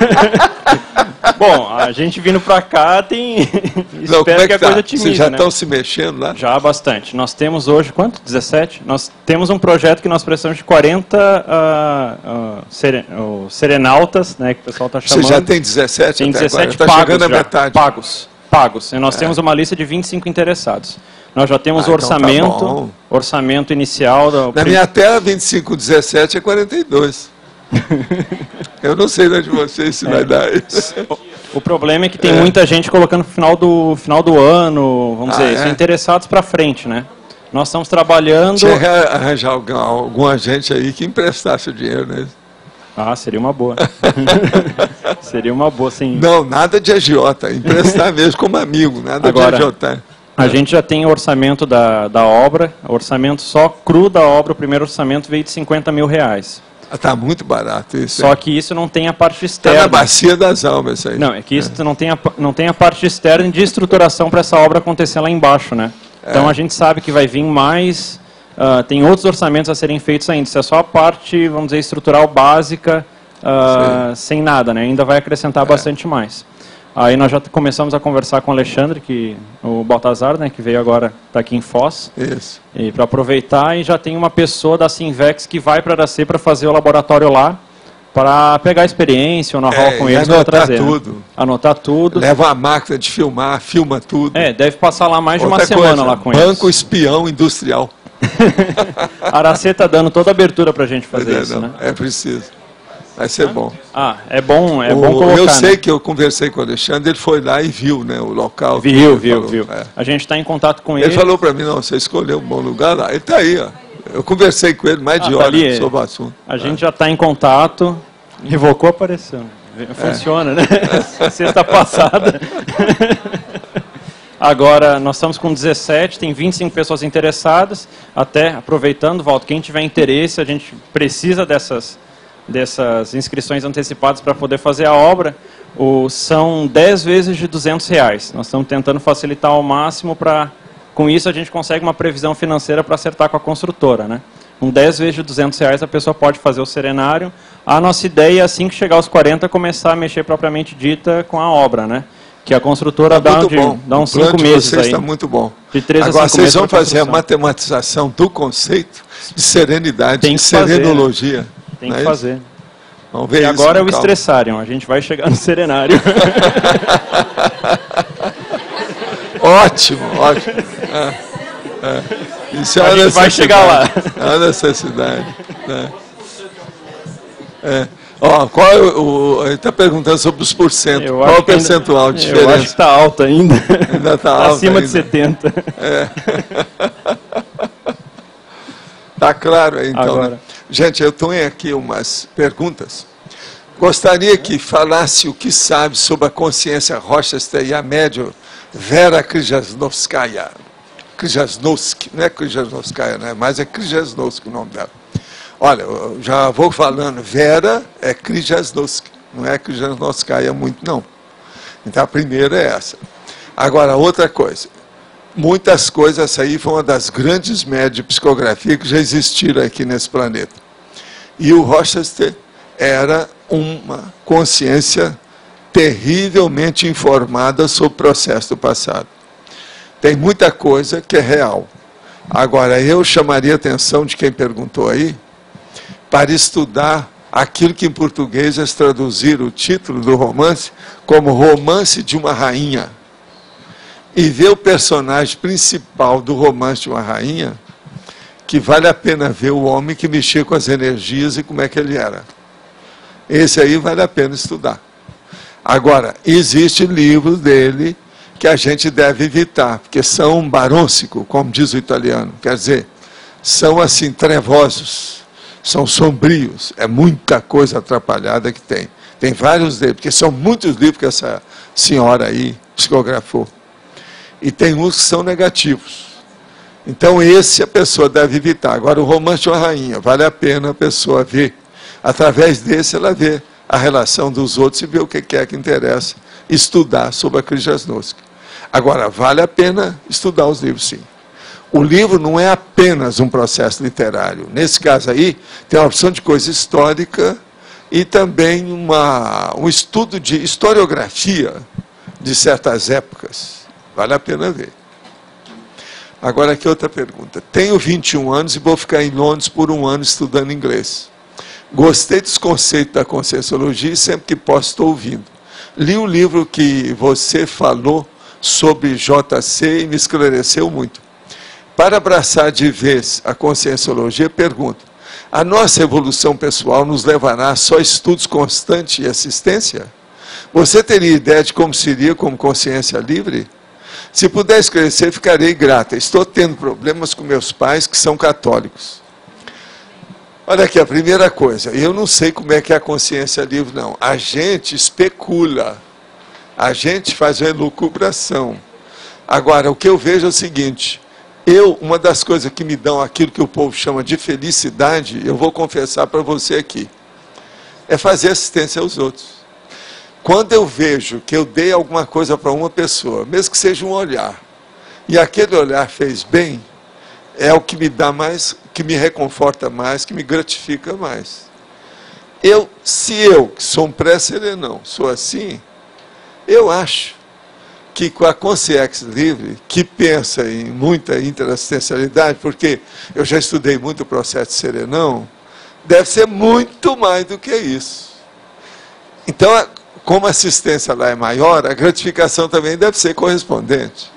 bom, a gente vindo para cá tem, espero que a coisa otimize, vocês já estão se mexendo lá? Já bastante. Nós temos hoje, quanto? 17? Nós temos um projeto que nós precisamos de 40 serenautas, né, que o pessoal está chamando. Você já tem 17 tem até 17 agora? Está chegando a metade. Pagos. E nós temos uma lista de 25 interessados. Nós já temos orçamento inicial. Na minha tela, 25, 17 é 42. Eu não sei de vocês se vai dar isso. O problema é que tem muita gente colocando no final do ano, vamos dizer, são interessados para frente, né? Nós estamos trabalhando... Tinha que arranjar algum agente aí que emprestasse o dinheiro, né? Seria uma boa. Seria uma boa, sim. Não, nada de agiota, emprestar mesmo como amigo, nada de agiota. A gente já tem o orçamento da obra, orçamento só cru da obra, o primeiro orçamento veio de R$50 mil. Está muito barato isso. Só que isso não tem a parte externa. Está na bacia das almas isso aí. Não, é que isso não tem a parte externa de estruturação para essa obra acontecer lá embaixo, né? Então a gente sabe que vai vir mais, tem outros orçamentos a serem feitos ainda. Isso é só a parte, vamos dizer, estrutural básica, sem nada, né? Ainda vai acrescentar bastante mais. Aí nós já começamos a conversar com o Alexandre, o Baltazar, né, que veio agora, está aqui em Foz. Isso. E para aproveitar, e já tem uma pessoa da Sinvex que vai para a Aracê para fazer o laboratório lá, para pegar a experiência, o know-how com eles para trazer. Anotar tudo. Leva uma máquina de filmar, filma tudo. Deve passar lá mais de uma semana lá com eles. Banco espião industrial. A Aracê está dando toda a abertura para a gente fazer isso, né? É preciso. Vai ser bom. É bom colocar. Eu sei que eu conversei com o Alexandre, ele foi lá e viu, né, o local. Viu. A gente está em contato com ele. Ele falou para mim, não, você escolheu um bom lugar lá. Ele está aí, ó. Eu conversei com ele mais de hora sobre o assunto. A gente já está em contato. Revocou, apareceu. Funciona, né? Sexta passada. Agora, nós estamos com 17, tem 25 pessoas interessadas. Até, aproveitando, Walter, quem tiver interesse, a gente precisa dessas inscrições antecipadas para poder fazer a obra. São 10 vezes de R$200. Nós estamos tentando facilitar ao máximo para, com isso, a gente consegue uma previsão financeira para acertar com a construtora, né? Com 10 vezes de R$200 a pessoa pode fazer o serenário. A nossa ideia é, assim que chegar aos 40, começar a mexer propriamente dita com a obra, né? Que a construtora dá uns 5 meses aí. Está muito bom. De 3 Agora, a 5 meses vocês vão fazer a matematização do conceito de serenidade, de serenologia. Tem que fazer. Vamos ver e agora é o estressarium. A gente vai chegar no serenário. Ótimo. Isso é uma necessidade. Vai chegar lá. É uma necessidade. Né? Ele está perguntando sobre os porcentos. Qual o percentual de diferença? Eu acho que está alto ainda. Ainda está alto. Acima de 70. Está claro aí, então. Agora. Né? Gente, eu tenho aqui umas perguntas. Gostaria que falasse o que sabe sobre a consciência Rochester e a médium Vera Krzyżanowskaja. Krzyżanowski, não é Krzyżanowskaja, né? Mas é Krzyżanowski o nome dela. Olha, eu já vou falando, Vera é Krzyżanowski, não é Krzyżanowskaja muito, não. Então a primeira é essa. Agora, outra coisa. Muitas coisas, essa aí foi uma das grandes médias de psicografia que já existiram aqui nesse planeta. E o Rochester era uma consciência terrivelmente informada sobre o processo do passado. Tem muita coisa que é real. Agora, eu chamaria a atenção de quem perguntou aí, para estudar aquilo que em português eles traduziram o título do romance como Romance de uma Rainha. E ver o personagem principal do Romance de uma Rainha, que vale a pena ver o homem que mexia com as energias e como é que ele era. Esse aí vale a pena estudar. Agora, existe livros dele que a gente deve evitar, porque são barónsico, como diz o italiano. Quer dizer, são assim, trevosos, são sombrios. É muita coisa atrapalhada que tem. Tem vários deles, porque são muitos livros que essa senhora aí psicografou. E tem uns que são negativos. Então, esse a pessoa deve evitar. Agora, o Romance de uma Rainha, vale a pena a pessoa ver. Através desse, ela vê a relação dos outros e vê o que é que interessa estudar sobre a crise jasnowska. Agora, vale a pena estudar os livros, sim. O livro não é apenas um processo literário. Nesse caso aí, tem uma opção de coisa histórica e também um estudo de historiografia de certas épocas. Vale a pena ver. Agora, aqui outra pergunta. Tenho 21 anos e vou ficar em Londres por 1 ano estudando inglês. Gostei dos conceitos da Conscienciologia e sempre que posso estou ouvindo. Li o livro que você falou sobre JC e me esclareceu muito. Para abraçar de vez a Conscienciologia, pergunto, a nossa evolução pessoal nos levará a só estudos constantes e assistência? Você teria ideia de como seria como consciência livre? Se puder esclarecer, ficarei grata. Estou tendo problemas com meus pais que são católicos. Olha aqui, a primeira coisa, eu não sei como é que é a consciência livre, não. A gente especula, a gente faz uma elucubração. Agora, o que eu vejo é o seguinte, uma das coisas que me dão aquilo que o povo chama de felicidade, eu vou confessar para você aqui, é fazer assistência aos outros. Quando eu vejo que eu dei alguma coisa para uma pessoa, mesmo que seja um olhar, e aquele olhar fez bem, é o que me dá mais, que me reconforta mais, que me gratifica mais. Se eu, que sou um pré-serenão, sou assim, eu acho que com a consciência livre, que pensa em muita interassistencialidade, porque eu já estudei muito o processo de serenão, deve ser muito mais do que isso. Então, como a assistência lá é maior, a gratificação também deve ser correspondente.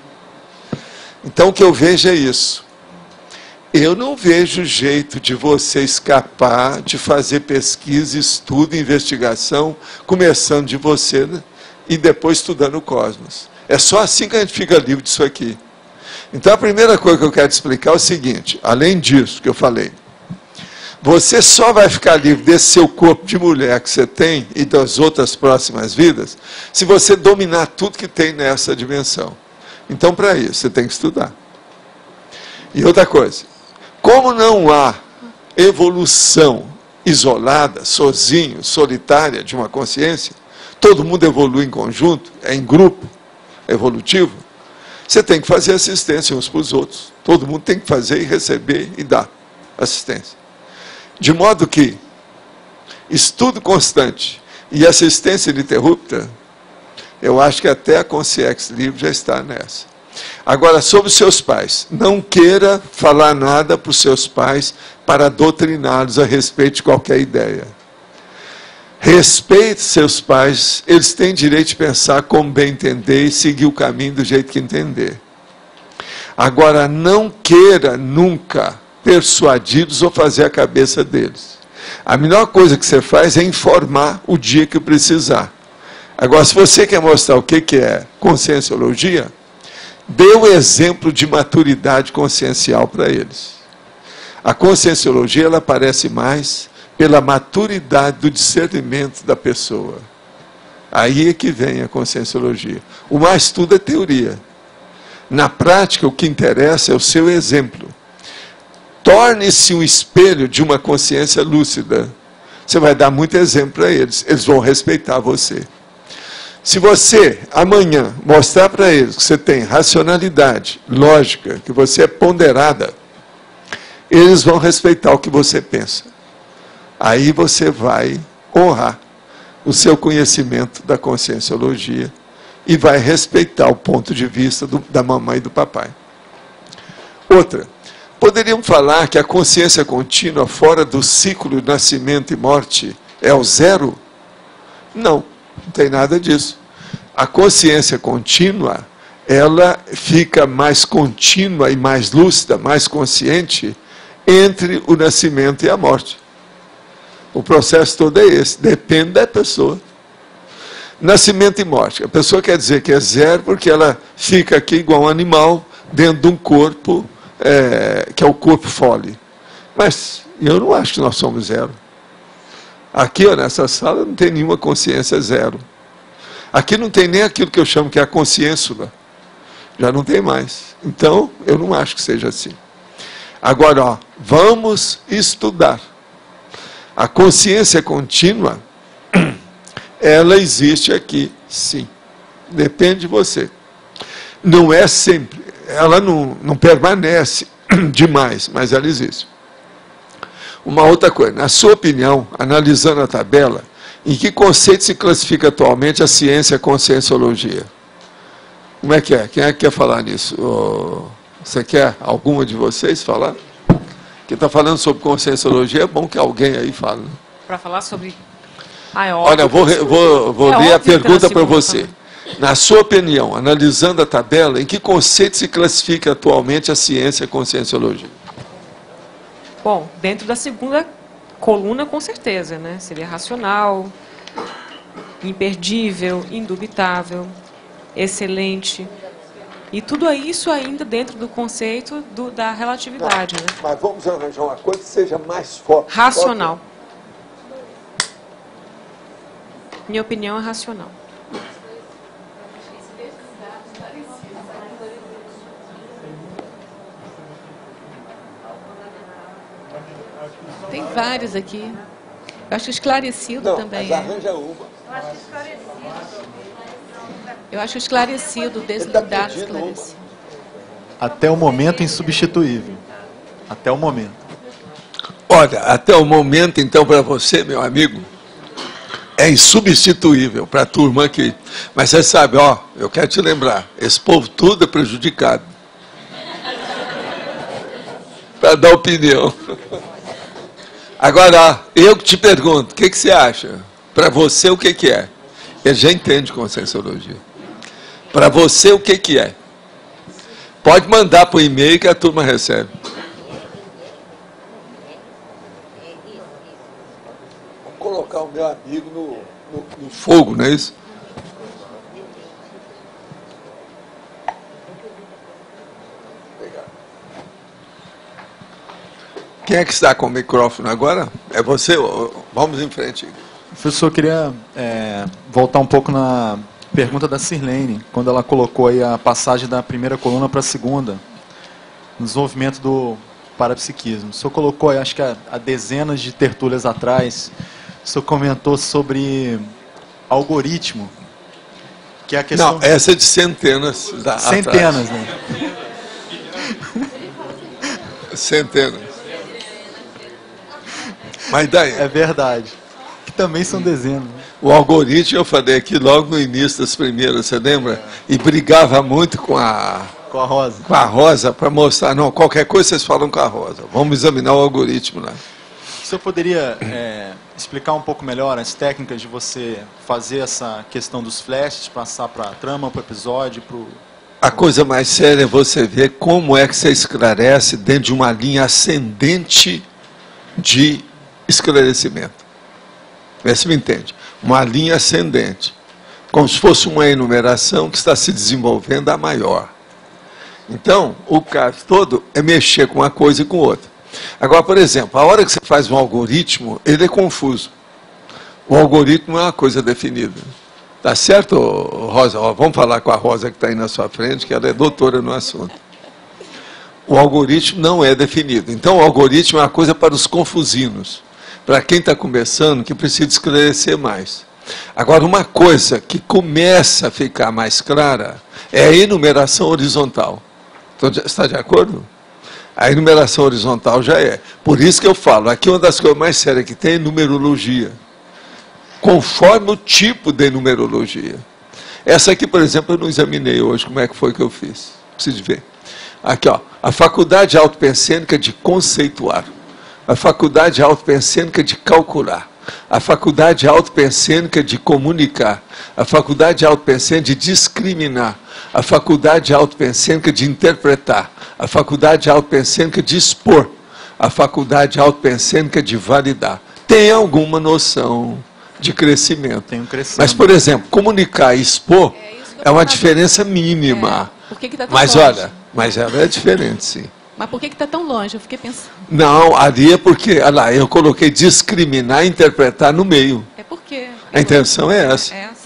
Então, o que eu vejo é isso. Eu não vejo jeito de você escapar de fazer pesquisa, estudo, investigação, começando de você, né, e depois estudando o cosmos. É só assim que a gente fica livre disso aqui. Então, a primeira coisa que eu quero te explicar é o seguinte, além disso que eu falei, você só vai ficar livre desse seu corpo de mulher que você tem e das outras próximas vidas, se você dominar tudo que tem nessa dimensão. Então, para isso, você tem que estudar. E outra coisa, como não há evolução isolada, sozinho, solitária de uma consciência, todo mundo evolui em conjunto, é em grupo evolutivo, você tem que fazer assistência uns para os outros. Todo mundo tem que fazer e receber e dar assistência. De modo que estudo constante e assistência ininterrupta, eu acho que até a consciência livre já está nessa. Agora, sobre os seus pais, não queira falar nada para os seus pais para doutriná-los a respeito de qualquer ideia. Respeite seus pais, eles têm direito de pensar como bem entender e seguir o caminho do jeito que entender. Agora, não queira nunca persuadi-los ou fazer a cabeça deles. A melhor coisa que você faz é informar o dia que precisar. Agora, se você quer mostrar o que é conscienciologia, dê o exemplo de maturidade consciencial para eles. A conscienciologia, ela aparece mais pela maturidade do discernimento da pessoa. Aí é que vem a conscienciologia. O mais tudo é teoria. Na prática, o que interessa é o seu exemplo. Torne-se um espelho de uma consciência lúcida. Você vai dar muito exemplo para eles. Eles vão respeitar você. Se você, amanhã, mostrar para eles que você tem racionalidade, lógica, que você é ponderada, eles vão respeitar o que você pensa. Aí você vai honrar o seu conhecimento da conscienciologia e vai respeitar o ponto de vista da mamãe e do papai. Outra, poderiam falar que a consciência contínua fora do ciclo de nascimento e morte é o zero? Não, não tem nada disso. A consciência contínua, ela fica mais contínua e mais lúcida, mais consciente entre o nascimento e a morte. O processo todo é esse, depende da pessoa. Nascimento e morte. A pessoa quer dizer que é zero porque ela fica aqui igual um animal dentro de um corpo que é o corpo fole. Mas eu não acho que nós somos zero. Aqui, ó, nessa sala, não tem nenhuma consciência zero. Aqui não tem nem aquilo que eu chamo que é a consciência. Já não tem mais. Então, eu não acho que seja assim. Agora, ó, vamos estudar. A consciência contínua, ela existe aqui, sim. Depende de você. Não é sempre. Ela não permanece demais, mas ela existe. Uma outra coisa, na sua opinião, analisando a tabela, em que conceito se classifica atualmente a ciência e a conscienciologia? Como é que é? Quem é que quer falar nisso? Você quer alguma de vocês falar? Quem está falando sobre conscienciologia, é bom que alguém aí fale. Para falar sobre... Olha, vou ler a pergunta para você. Na sua opinião, analisando a tabela, em que conceito se classifica atualmente a ciência e a conscienciologia? Bom, dentro da segunda coluna, com certeza, né? Seria racional, imperdível, indubitável, excelente. E tudo isso ainda dentro do conceito da relatividade. Né? Mas vamos arranjar uma coisa que seja mais forte. Racional. Minha opinião é racional. Tem vários aqui. Eu acho que esclarecido também. Mas arranja uma. Eu acho esclarecido, desnudado, esclarecido. Até o momento insubstituível. Até o momento. Olha, até o momento, então, para você, meu amigo, é insubstituível para a turma aqui. Mas você sabe, ó, eu quero te lembrar, esse povo tudo é prejudicado. Para dar opinião. Agora, ó, eu te pergunto, o que você acha? Para você, o que é? Ele já entende conscienciologia. Para você, o que é? Pode mandar para o e-mail que a turma recebe. Vou colocar o meu amigo no fogo, não é isso? Quem é que está com o microfone agora? É você? Vamos em frente. Professor, eu queria voltar um pouco na pergunta da Sirlene, quando ela colocou aí a passagem da primeira coluna para a segunda, no desenvolvimento do parapsiquismo. O senhor colocou, acho que há dezenas de tertúlias atrás, o senhor comentou sobre algoritmo, que é a questão... Não, essa é de centenas. Centenas, atrás. Né? Centenas. Mas daí? É verdade. Que também são dezenas. Né? O algoritmo eu falei aqui logo no início das primeiras, você lembra? E brigava muito com a Rosa. Com a Rosa para mostrar, não, qualquer coisa vocês falam com a Rosa. Vamos examinar o algoritmo lá. O senhor poderia explicar um pouco melhor as técnicas de você fazer essa questão dos flashes, passar para a trama, para o episódio, para o... A coisa mais séria é você ver como é que você esclarece dentro de uma linha ascendente de esclarecimento. Vê se me entende. Uma linha ascendente. Como se fosse uma enumeração que está se desenvolvendo a maior. Então, o caso todo é mexer com uma coisa e com outra. Agora, por exemplo, a hora que você faz um algoritmo, ele é confuso. O algoritmo é uma coisa definida. Tá certo, Rosa? Ó, vamos falar com a Rosa que está aí na sua frente, que ela é doutora no assunto. O algoritmo não é definido. Então, o algoritmo é uma coisa para os confusinos. Para quem está começando, que precisa esclarecer mais. Agora, uma coisa que começa a ficar mais clara é a enumeração horizontal. Está de acordo? A enumeração horizontal já é. Por isso que eu falo, aqui uma das coisas mais sérias que tem é numerologia. Conforme o tipo de numerologia. Essa aqui, por exemplo, eu não examinei hoje, como é que foi que eu fiz. Preciso ver. Aqui, ó, a faculdade autopensênica de conceituar, a faculdade autopensênica de calcular, a faculdade autopensênica de comunicar, a faculdade autopensênica de discriminar, a faculdade autopensênica de interpretar, a faculdade autopensênica de expor, a faculdade autopensênica de validar. Tem alguma noção de crescimento. Tem um crescimento. Mas, por exemplo, comunicar e expor é uma diferença mínima. Por que que tá tão Mas longe? olha, mas ela é diferente, sim. Mas por que está tão longe? Eu fiquei pensando. Não, ali é porque, olha lá, eu coloquei discriminar e interpretar no meio. É porque... A intenção é essa. É essa.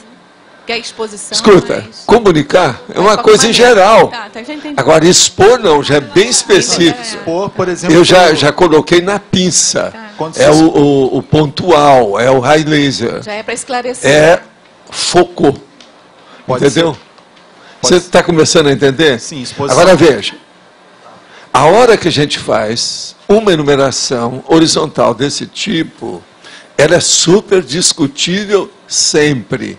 Que é a exposição. Escuta, comunicar é uma coisa em geral. Tá, já entendi. Agora, expor não, já é bem específico. Expor, por exemplo... Eu já coloquei na pinça. É o pontual, é o high laser. Já é para esclarecer. É foco. Entendeu? Você está começando a entender? Sim, exposição. Agora veja. A hora que a gente faz uma enumeração horizontal desse tipo, ela é super discutível sempre.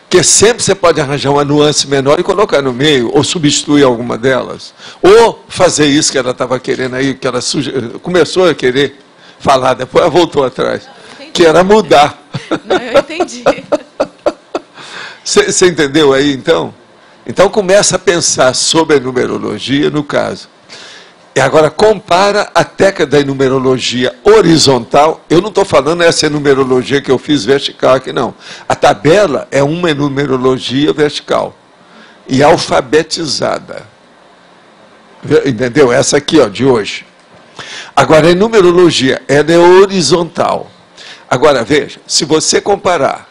Porque sempre você pode arranjar uma nuance menor e colocar no meio, ou substituir alguma delas. Ou fazer isso que ela estava querendo aí, que ela começou a querer falar, depois ela voltou atrás. Entendi. Que era mudar. Não, eu entendi. Você entendeu aí, então? Então começa a pensar sobre a numerologia, no caso. E agora compara a técnica da numerologia horizontal. Eu não estou falando essa numerologia que eu fiz vertical aqui, não. A tabela é uma numerologia vertical e alfabetizada. Entendeu? Essa aqui, ó, de hoje. Agora, a numerologia, ela é horizontal. Agora, veja, se você comparar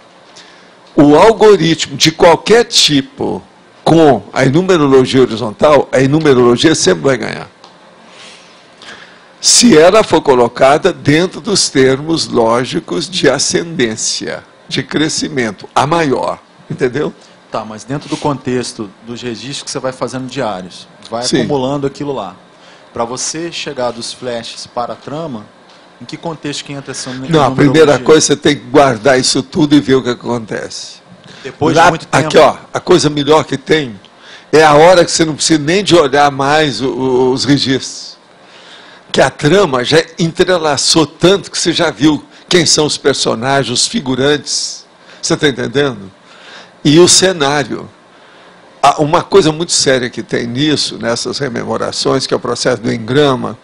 o algoritmo de qualquer tipo com a numerologia horizontal, a numerologia sempre vai ganhar. Se ela for colocada dentro dos termos lógicos de ascendência, de crescimento, a maior, entendeu? Tá, mas dentro do contexto dos registros que você vai fazendo diários, vai acumulando aquilo lá. Para você chegar dos flashes para a trama, em que contexto que entra essa numerologia? Não, a primeira coisa, você tem que guardar isso tudo e ver o que acontece. Depois lá, de muito tempo. Aqui, ó, a coisa melhor que tem é a hora que você não precisa nem de olhar mais os registros. Que a trama já entrelaçou tanto que você já viu quem são os personagens, os figurantes. Você está entendendo? E o cenário. Uma coisa muito séria que tem nisso, nessas rememorações, que é o processo do engrama,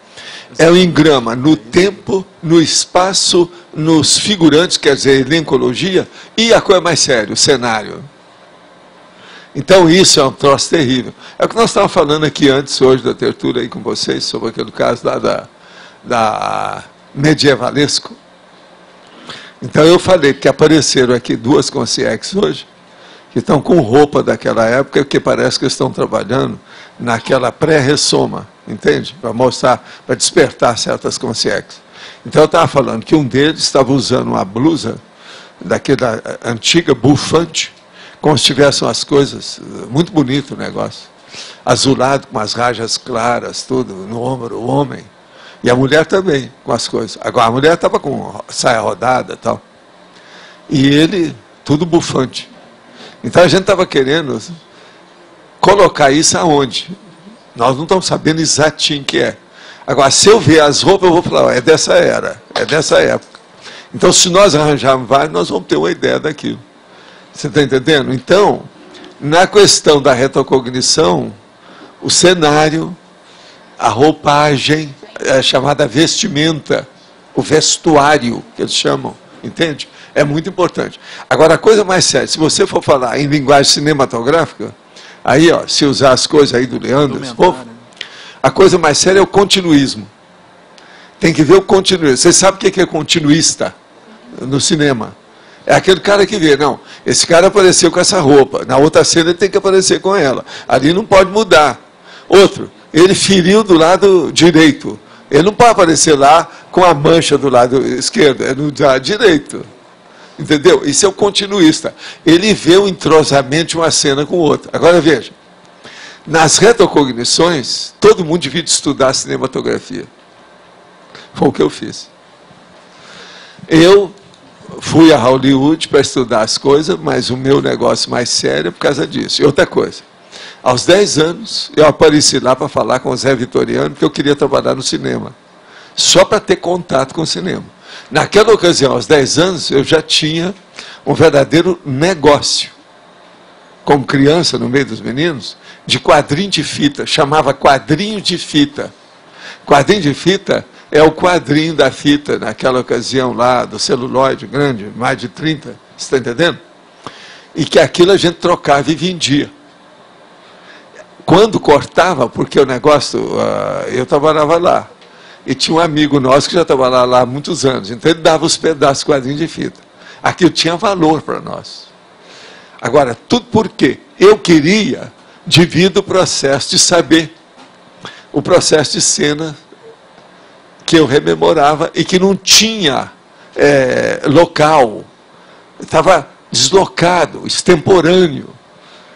é o engrama no tempo, no espaço, nos figurantes, quer dizer, elencologia, e a coisa mais séria, o cenário. Então isso é um troço terrível. É o que nós estávamos falando aqui antes, hoje, da tertúlia aí com vocês, sobre aquele caso lá da medievalesco. Então eu falei que apareceram aqui duas consciências hoje, que estão com roupa daquela época, que parece que estão trabalhando naquela pré-ressoma, entende? Para mostrar, para despertar certas consciências. Então eu estava falando que um deles estava usando uma blusa daquela antiga bufante, como se tivessem as coisas, muito bonito o negócio, azulado, com as rajas claras, tudo, no ombro, o homem. E a mulher também, com as coisas. Agora, a mulher estava com saia rodada e tal. E ele, tudo bufante. Então, a gente estava querendo colocar isso aonde? Nós não estamos sabendo exatinho o que é. Agora, se eu ver as roupas, eu vou falar, ó, é dessa era, é dessa época. Então, se nós arranjarmos vários, nós vamos ter uma ideia daquilo. Você está entendendo? Então, na questão da retrocognição, o cenário, a roupagem, é chamada vestimenta, o vestuário, que eles chamam, entende? É muito importante. Agora, a coisa mais séria, se você for falar em linguagem cinematográfica, aí, ó, se usar as coisas aí do Leandro, a coisa mais séria é o continuismo. Tem que ver o continuismo. Você sabe o que é continuista no cinema? É aquele cara que vê, não, esse cara apareceu com essa roupa, na outra cena ele tem que aparecer com ela. Ali não pode mudar. Outro, ele feriu do lado direito. Ele não pode aparecer lá com a mancha do lado esquerdo, é no lado direito. Entendeu? Isso é o continuista. Ele vê o entrosamento de uma cena com outra. Agora veja, nas retrocognições, todo mundo devia estudar cinematografia. Foi o que eu fiz. Eu fui a Hollywood para estudar as coisas, mas o meu negócio mais sério é por causa disso. E outra coisa, aos 10 anos, eu apareci lá para falar com o Zé Vitoriano, que eu queria trabalhar no cinema, só para ter contato com o cinema. Naquela ocasião, aos 10 anos, eu já tinha um verdadeiro negócio, como criança, no meio dos meninos, de quadrinho de fita, chamava quadrinho de fita. Quadrinho de fita é o quadrinho da fita, naquela ocasião lá, do celuloide grande, mais de 30, você está entendendo? E que aquilo a gente trocava e vendia. Quando cortava, porque o negócio, eu trabalhava lá, e tinha um amigo nosso que já trabalhava lá há muitos anos, então ele dava os pedaços de quadrinho de fita. Aquilo tinha valor para nós. Agora, tudo porque eu queria, devido ao processo de saber, o processo de cena que eu rememorava e que não tinha local, estava deslocado, extemporâneo.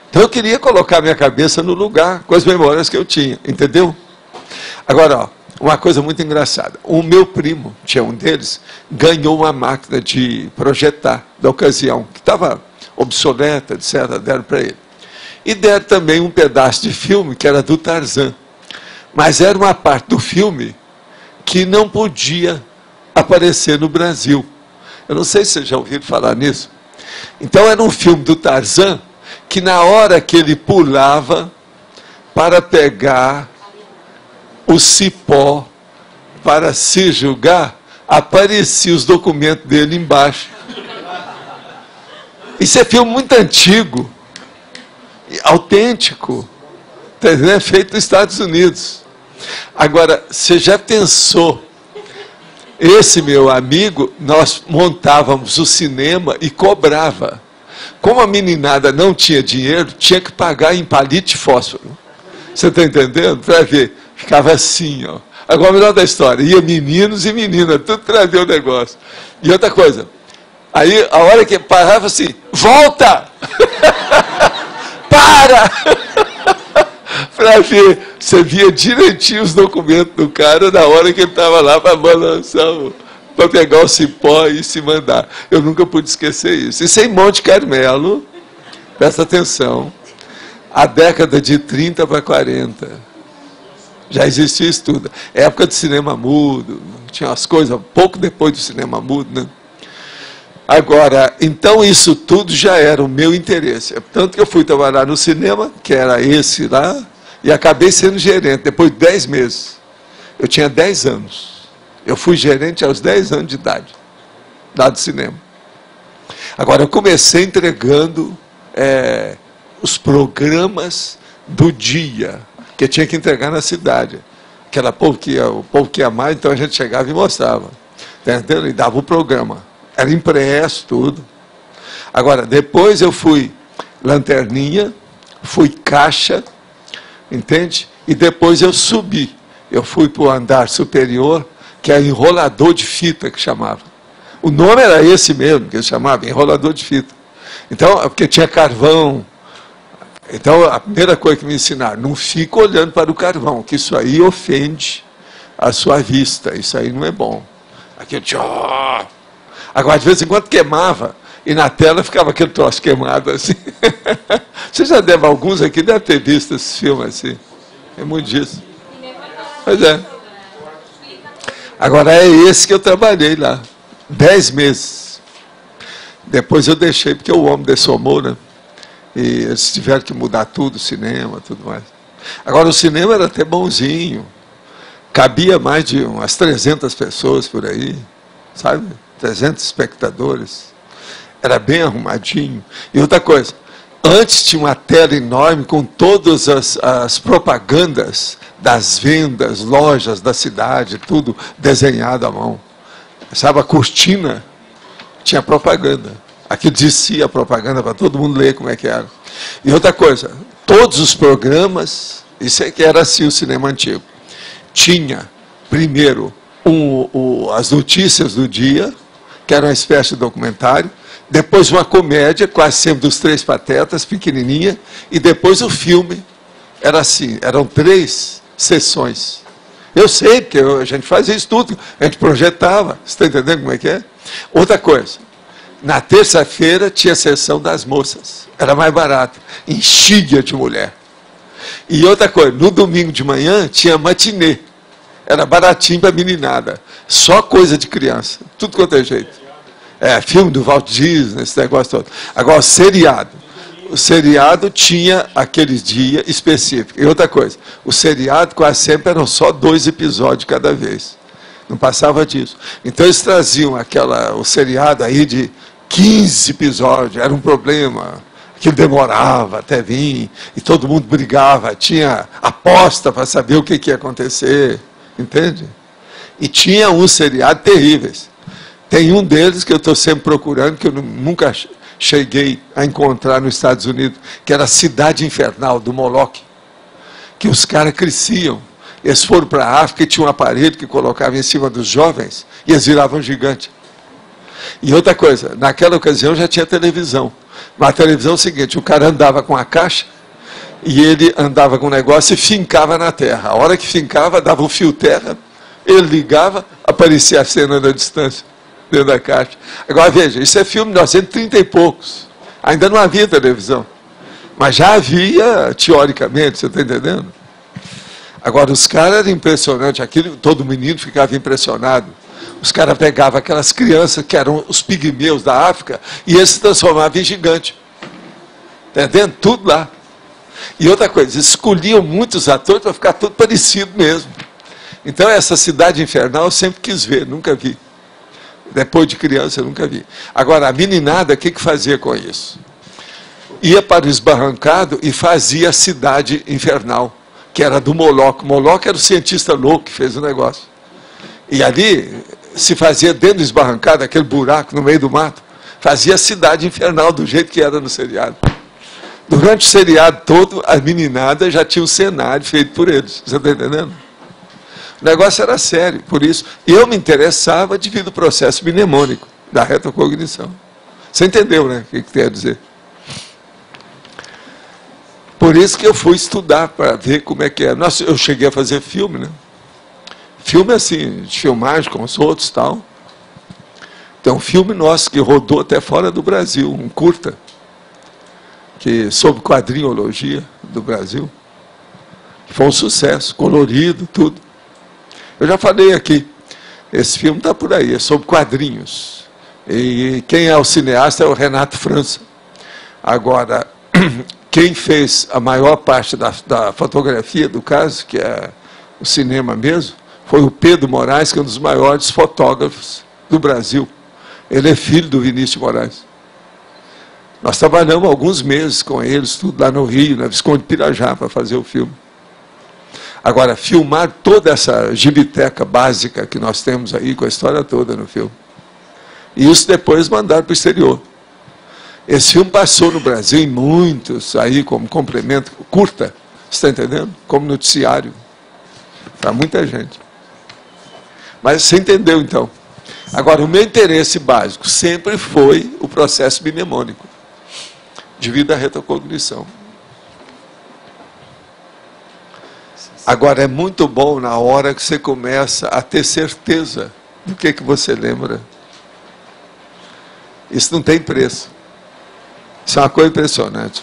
Então eu queria colocar minha cabeça no lugar com as memórias que eu tinha, entendeu? Agora, ó, uma coisa muito engraçada. O meu primo, tinha um deles, ganhou uma máquina de projetar da ocasião, que estava obsoleta, etc., deram para ele. E deram também um pedaço de filme que era do Tarzan. Mas era uma parte do filme que não podia aparecer no Brasil. Eu não sei se vocês já ouviram falar nisso. Então era um filme do Tarzan que na hora que ele pulava para pegar o cipó para se julgar, apareciam os documentos dele embaixo. Isso é filme muito antigo, autêntico, entendeu? Feito nos Estados Unidos. Agora, você já pensou, esse meu amigo, nós montávamos o cinema e cobrava. Como a meninada não tinha dinheiro, tinha que pagar em palito de fósforo. Você está entendendo? Para ver. Ficava assim, ó. Agora, o melhor da história, ia meninos e meninas, tudo para ver o negócio. E outra coisa, aí a hora que parava assim, volta! Para! Para ver, você via direitinho os documentos do cara na hora que ele estava lá para balançar, para pegar o cipó e se mandar. Eu nunca pude esquecer isso. Isso é em Monte Carmelo, presta atenção, a década de 30 para 40. Já existia isso tudo. Época do cinema mudo, tinha umas coisas, pouco depois do cinema mudo, né? Agora, então isso tudo já era o meu interesse. Tanto que eu fui trabalhar no cinema, que era esse lá, e acabei sendo gerente, depois de 10 meses. Eu tinha 10 anos. Eu fui gerente aos 10 anos de idade, lá do cinema. Agora, eu comecei entregando os programas do dia, que eu tinha que entregar na cidade. Aquela o povo que ia mais, então a gente chegava e mostrava. Entendeu? E dava o programa. Era impresso, tudo. Agora, depois eu fui lanterninha, fui caixa, entende? E depois eu subi. Eu fui para o andar superior, que é enrolador de fita, que chamava. O nome era esse mesmo, que eles chamavam, enrolador de fita. Então, porque tinha carvão. Então, a primeira coisa que me ensinaram, não fica olhando para o carvão, que isso aí ofende a sua vista, isso aí não é bom. Aquele tchó. Agora, de vez em quando queimava, e na tela ficava aquele troço queimado assim. Você já deve, alguns aqui devem ter visto esse filme assim. É muito disso. Pois é. Agora, é esse que eu trabalhei lá. 10 meses. Depois eu deixei, porque o homem dessomou, né? E eles tiveram que mudar tudo, o cinema, tudo mais. Agora, o cinema era até bonzinho. Cabia mais de umas 300 pessoas por aí, sabe? 300 espectadores. Era bem arrumadinho. E outra coisa, antes tinha uma tela enorme com todas as propagandas das vendas, lojas da cidade, tudo desenhado à mão. Sabe, a cortina tinha propaganda. Aqui descia a propaganda para todo mundo ler como é que era. E outra coisa, todos os programas, isso é que era assim o cinema antigo, tinha primeiro as notícias do dia, que era uma espécie de documentário, depois uma comédia, quase sempre dos Três Patetas, pequenininha, e depois o filme. Era assim, eram 3 sessões. Eu sei, porque a gente fazia isso tudo, a gente projetava, você está entendendo como é que é? Outra coisa, Na terça-feira tinha sessão das moças. Era mais barato. Enchia de mulher. E outra coisa, no domingo de manhã tinha matinê. Era baratinho para meninada. Só coisa de criança. Tudo quanto é jeito. Filme do Walt Disney, esse negócio todo. Agora, seriado. O seriado tinha aquele dia específico. E outra coisa, o seriado quase sempre eram só 2 episódios cada vez. Não passava disso. Então eles traziam o seriado aí de 15 episódios, era um problema. Aquilo demorava até vir, e todo mundo brigava, tinha aposta para saber o que ia acontecer, entende? E tinha uns seriados terríveis. Tem um deles que eu estou sempre procurando, que eu nunca cheguei a encontrar nos Estados Unidos, que era a Cidade Infernal, do Moloch, que os caras cresciam. Eles foram para a África e tinha um aparelho que colocava em cima dos jovens, e eles viravam gigante. E outra coisa, naquela ocasião já tinha televisão. Na televisão é o seguinte, o cara andava com a caixa, e ele andava com o negócio e fincava na terra. A hora que fincava, dava um fio terra, ele ligava, aparecia a cena da distância, dentro da caixa. Agora veja, isso é filme de 1930 e poucos. Ainda não havia televisão. Mas já havia, teoricamente, você está entendendo? Agora, os caras eram impressionantes, aquilo, todo menino ficava impressionado. Os caras pegavam aquelas crianças que eram os pigmeus da África e eles se transformavam em gigante. Entendendo? Tudo lá. E outra coisa, escolhiam muitos atores para ficar tudo parecido mesmo. Então, essa Cidade Infernal eu sempre quis ver, nunca vi. Depois de criança, eu nunca vi. Agora, a meninada, o que fazia com isso? Ia para o esbarrancado e fazia a Cidade Infernal, que era do Moloch. Moloch era o cientista louco que fez o negócio. E ali se fazia dentro do esbarrancado, aquele buraco no meio do mato, fazia a Cidade Infernal do jeito que era no seriado. Durante o seriado todo, a meninada já tinha um cenário feito por eles. Você está entendendo? O negócio era sério, por isso. Eu me interessava devido ao processo mnemônico da retrocognição. Você entendeu, né? O que quer dizer? Por isso que eu fui estudar para ver como é que é. Nossa, eu cheguei a fazer filme, né? Filme assim, de filmagem com os outros e tal. Tem um filme nosso que rodou até fora do Brasil, um curta, sobre quadrinologia do Brasil. Foi um sucesso, colorido, tudo. Eu já falei aqui, esse filme está por aí, é sobre quadrinhos. E quem é o cineasta é o Renato França. Agora, quem fez a maior parte da fotografia do caso, que é o cinema mesmo, foi o Pedro Moraes, que é um dos maiores fotógrafos do Brasil. Ele é filho do Vinícius de Moraes. Nós trabalhamos alguns meses com eles, tudo lá no Rio, na Visconde Pirajá, para fazer o filme. Agora, filmar toda essa gibiteca básica que nós temos aí, com a história toda no filme. E isso depois mandaram para o exterior. Esse filme passou no Brasil em muitos, aí como complemento, curta, você está entendendo? Como noticiário. Para muita gente. Mas você entendeu, então. Agora, o meu interesse básico sempre foi o processo mnemônico, devido à retrocognição. Agora, é muito bom na hora que você começa a ter certeza do que você lembra. Isso não tem preço. Isso é uma coisa impressionante.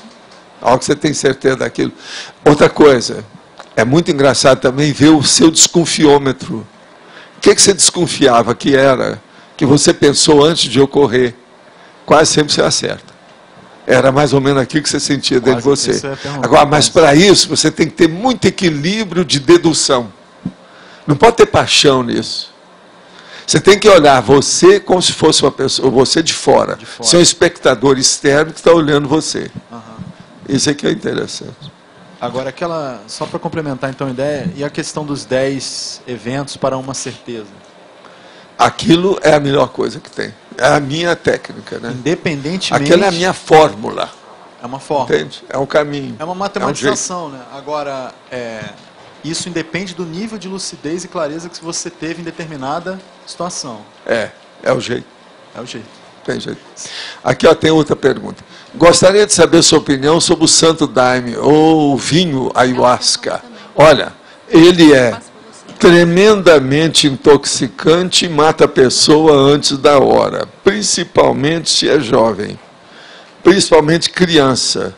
A hora que você tem certeza daquilo. Outra coisa, é muito engraçado também ver o seu desconfiômetro. O que você desconfiava que era, que você pensou antes de ocorrer? Quase sempre você acerta. Era mais ou menos aquilo que você sentia dentro de você. Agora, mas para isso, você tem que ter muito equilíbrio de dedução. Não pode ter paixão nisso. Você tem que olhar você como se fosse uma pessoa, você de fora. Você é um espectador externo que está olhando você. Isso é que é interessante. Agora, só para complementar então a ideia, e a questão dos 10 eventos para uma certeza? Aquilo é a melhor coisa que tem. É a minha técnica, né? Independentemente... Aquela é a minha fórmula. É uma fórmula. Entende? É um caminho. É uma matematização, né? Agora, isso independe do nível de lucidez e clareza que você teve em determinada situação. É o jeito. É o jeito. Tem jeito. Aqui tem outra pergunta. Gostaria de saber sua opinião sobre o Santo Daime, ou vinho ayahuasca. Olha, ele é tremendamente intoxicante e mata a pessoa antes da hora, principalmente se é jovem, principalmente criança.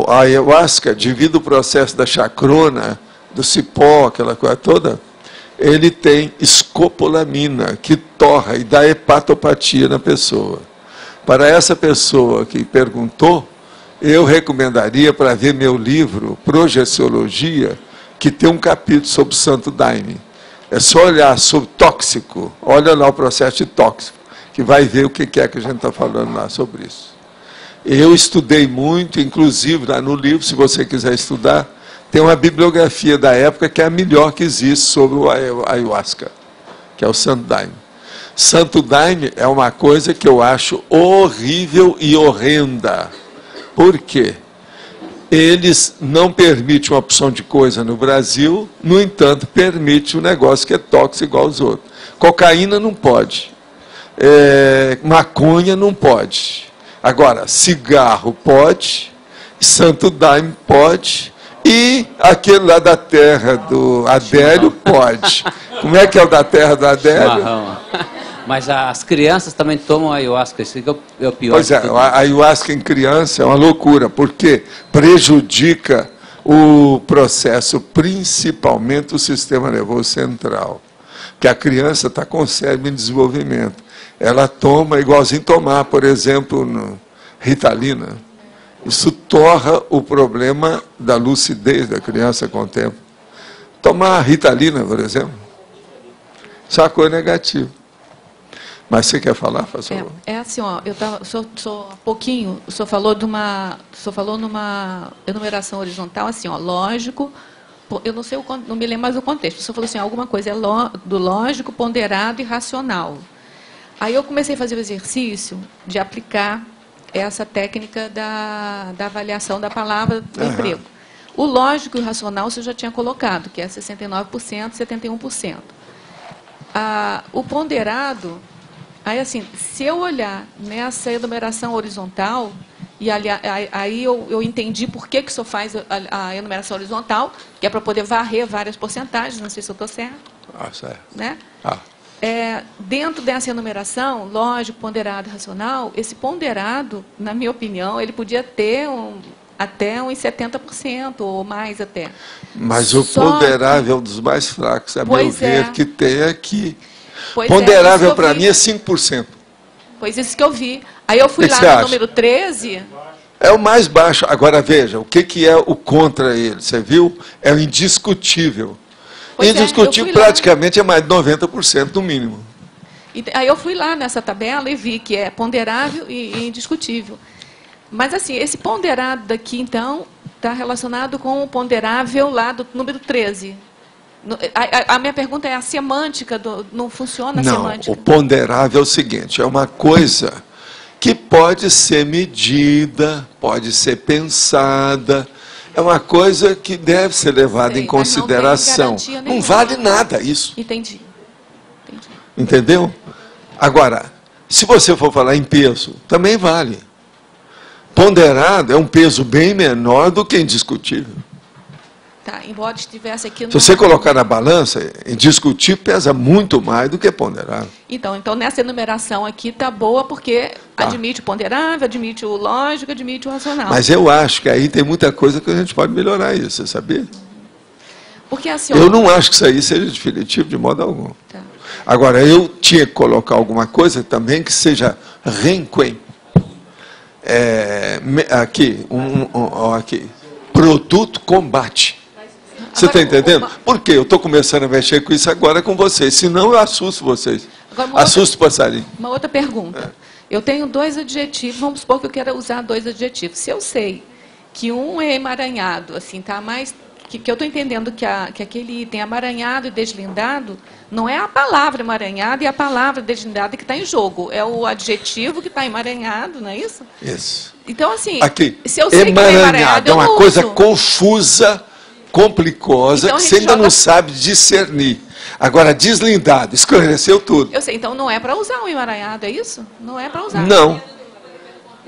A ayahuasca, devido ao processo da chacrona, do cipó, aquela coisa toda, ele tem escopolamina, que torra e dá hepatopatia na pessoa. Para essa pessoa que perguntou, eu recomendaria para ver meu livro, Projeciologia, que tem um capítulo sobre o Santo Daime. É só olhar sobre tóxico, olha lá o processo de tóxico, que vai ver o que é que a gente está falando lá sobre isso. Eu estudei muito, inclusive lá no livro, se você quiser estudar, tem uma bibliografia da época que é a melhor que existe sobre o ayahuasca, que é o Santo Daime. Santo Daime é uma coisa que eu acho horrível e horrenda. Por quê? Eles não permitem uma opção de coisa no Brasil, no entanto, permite um negócio que é tóxico igual aos outros. Cocaína não pode. Maconha não pode. Agora, cigarro pode, Santo Daime pode, e aquele lá da terra do Adélio pode. Como é que é o da terra do Adélio? Chimarrão. Mas as crianças também tomam ayahuasca, isso é o pior. Pois é, a ayahuasca em criança é uma loucura, porque prejudica o processo, principalmente o sistema nervoso central. Porque a criança está com o cérebro em desenvolvimento. Ela toma, igualzinho tomar, por exemplo, Ritalina. Isso torra o problema da lucidez da criança com o tempo. Tomar Ritalina, por exemplo, isso é uma coisa negativa. Mas você quer falar, por favor? É assim, ó, há pouquinho, o senhor falou numa enumeração horizontal, assim, ó, lógico, eu não sei, não me lembro mais do contexto, o senhor falou assim, alguma coisa do lógico, ponderado e racional. Aí eu comecei a fazer o exercício de aplicar essa técnica da avaliação da palavra do emprego. O lógico e o racional você já tinha colocado, que é 69%, 71%. O ponderado, aí assim, se eu olhar nessa enumeração horizontal, e aí eu entendi por que o senhor faz a enumeração horizontal, que é para poder varrer várias porcentagens, não sei se eu estou certo. Certo. Né? Dentro dessa enumeração, lógico, ponderado e racional, esse ponderado, na minha opinião, ele podia ter até uns 70%, ou mais até. Mas o ponderável é um dos mais fracos, a meu ver, que tem aqui. Ponderável para mim é 5%. Pois isso que eu vi. Aí eu fui lá no número 13. É o mais baixo. Agora veja, o que é o contra ele? Você viu? É o indiscutível. Indiscutível praticamente é mais de 90% no mínimo. Aí eu fui lá nessa tabela e vi que é ponderável e indiscutível. Mas assim, esse ponderado daqui, então, está relacionado com o ponderável lá do número 13. A minha pergunta é, a semântica, não funciona a semântica? Não, o ponderável é o seguinte, é uma coisa que pode ser medida, pode ser pensada, é uma coisa que deve ser levada em consideração. Não vale nada isso. Entendi. Entendeu? Agora, se você for falar em peso, também vale. Ponderado é um peso bem menor do que indiscutível. Tá, embora estivesse aqui... Se você colocar na balança, indiscutível pesa muito mais do que ponderado. Então nessa enumeração aqui está boa porque admite o ponderável, admite o lógico, admite o racional. Mas eu acho que aí tem muita coisa que a gente pode melhorar isso, você sabia? Porque assim... Eu não acho que isso aí seja definitivo de modo algum. Tá. Agora, eu tinha que colocar alguma coisa também que seja renquen. Aqui, produto combate. Você está entendendo? Por quê? Eu estou começando a mexer com isso agora com vocês, senão eu assusto vocês. Assusto o passarinho. Uma outra pergunta. Eu tenho 2 adjetivos, vamos supor que eu quero usar 2 adjetivos. Se eu sei que um é emaranhado, assim, tá mais... Que eu estou entendendo que aquele item amaranhado e deslindado não é a palavra emaranhada e a palavra deslindada que está em jogo. É o adjetivo que está emaranhado, não é isso? Isso. Então, assim, aqui, se eu sei que é emaranhado, é uma coisa confusa, complicosa, então, que você ainda não sabe discernir. Agora, deslindado, esclareceu tudo. Eu sei, então não é para usar um emaranhado, é isso? Não é para usar. Não.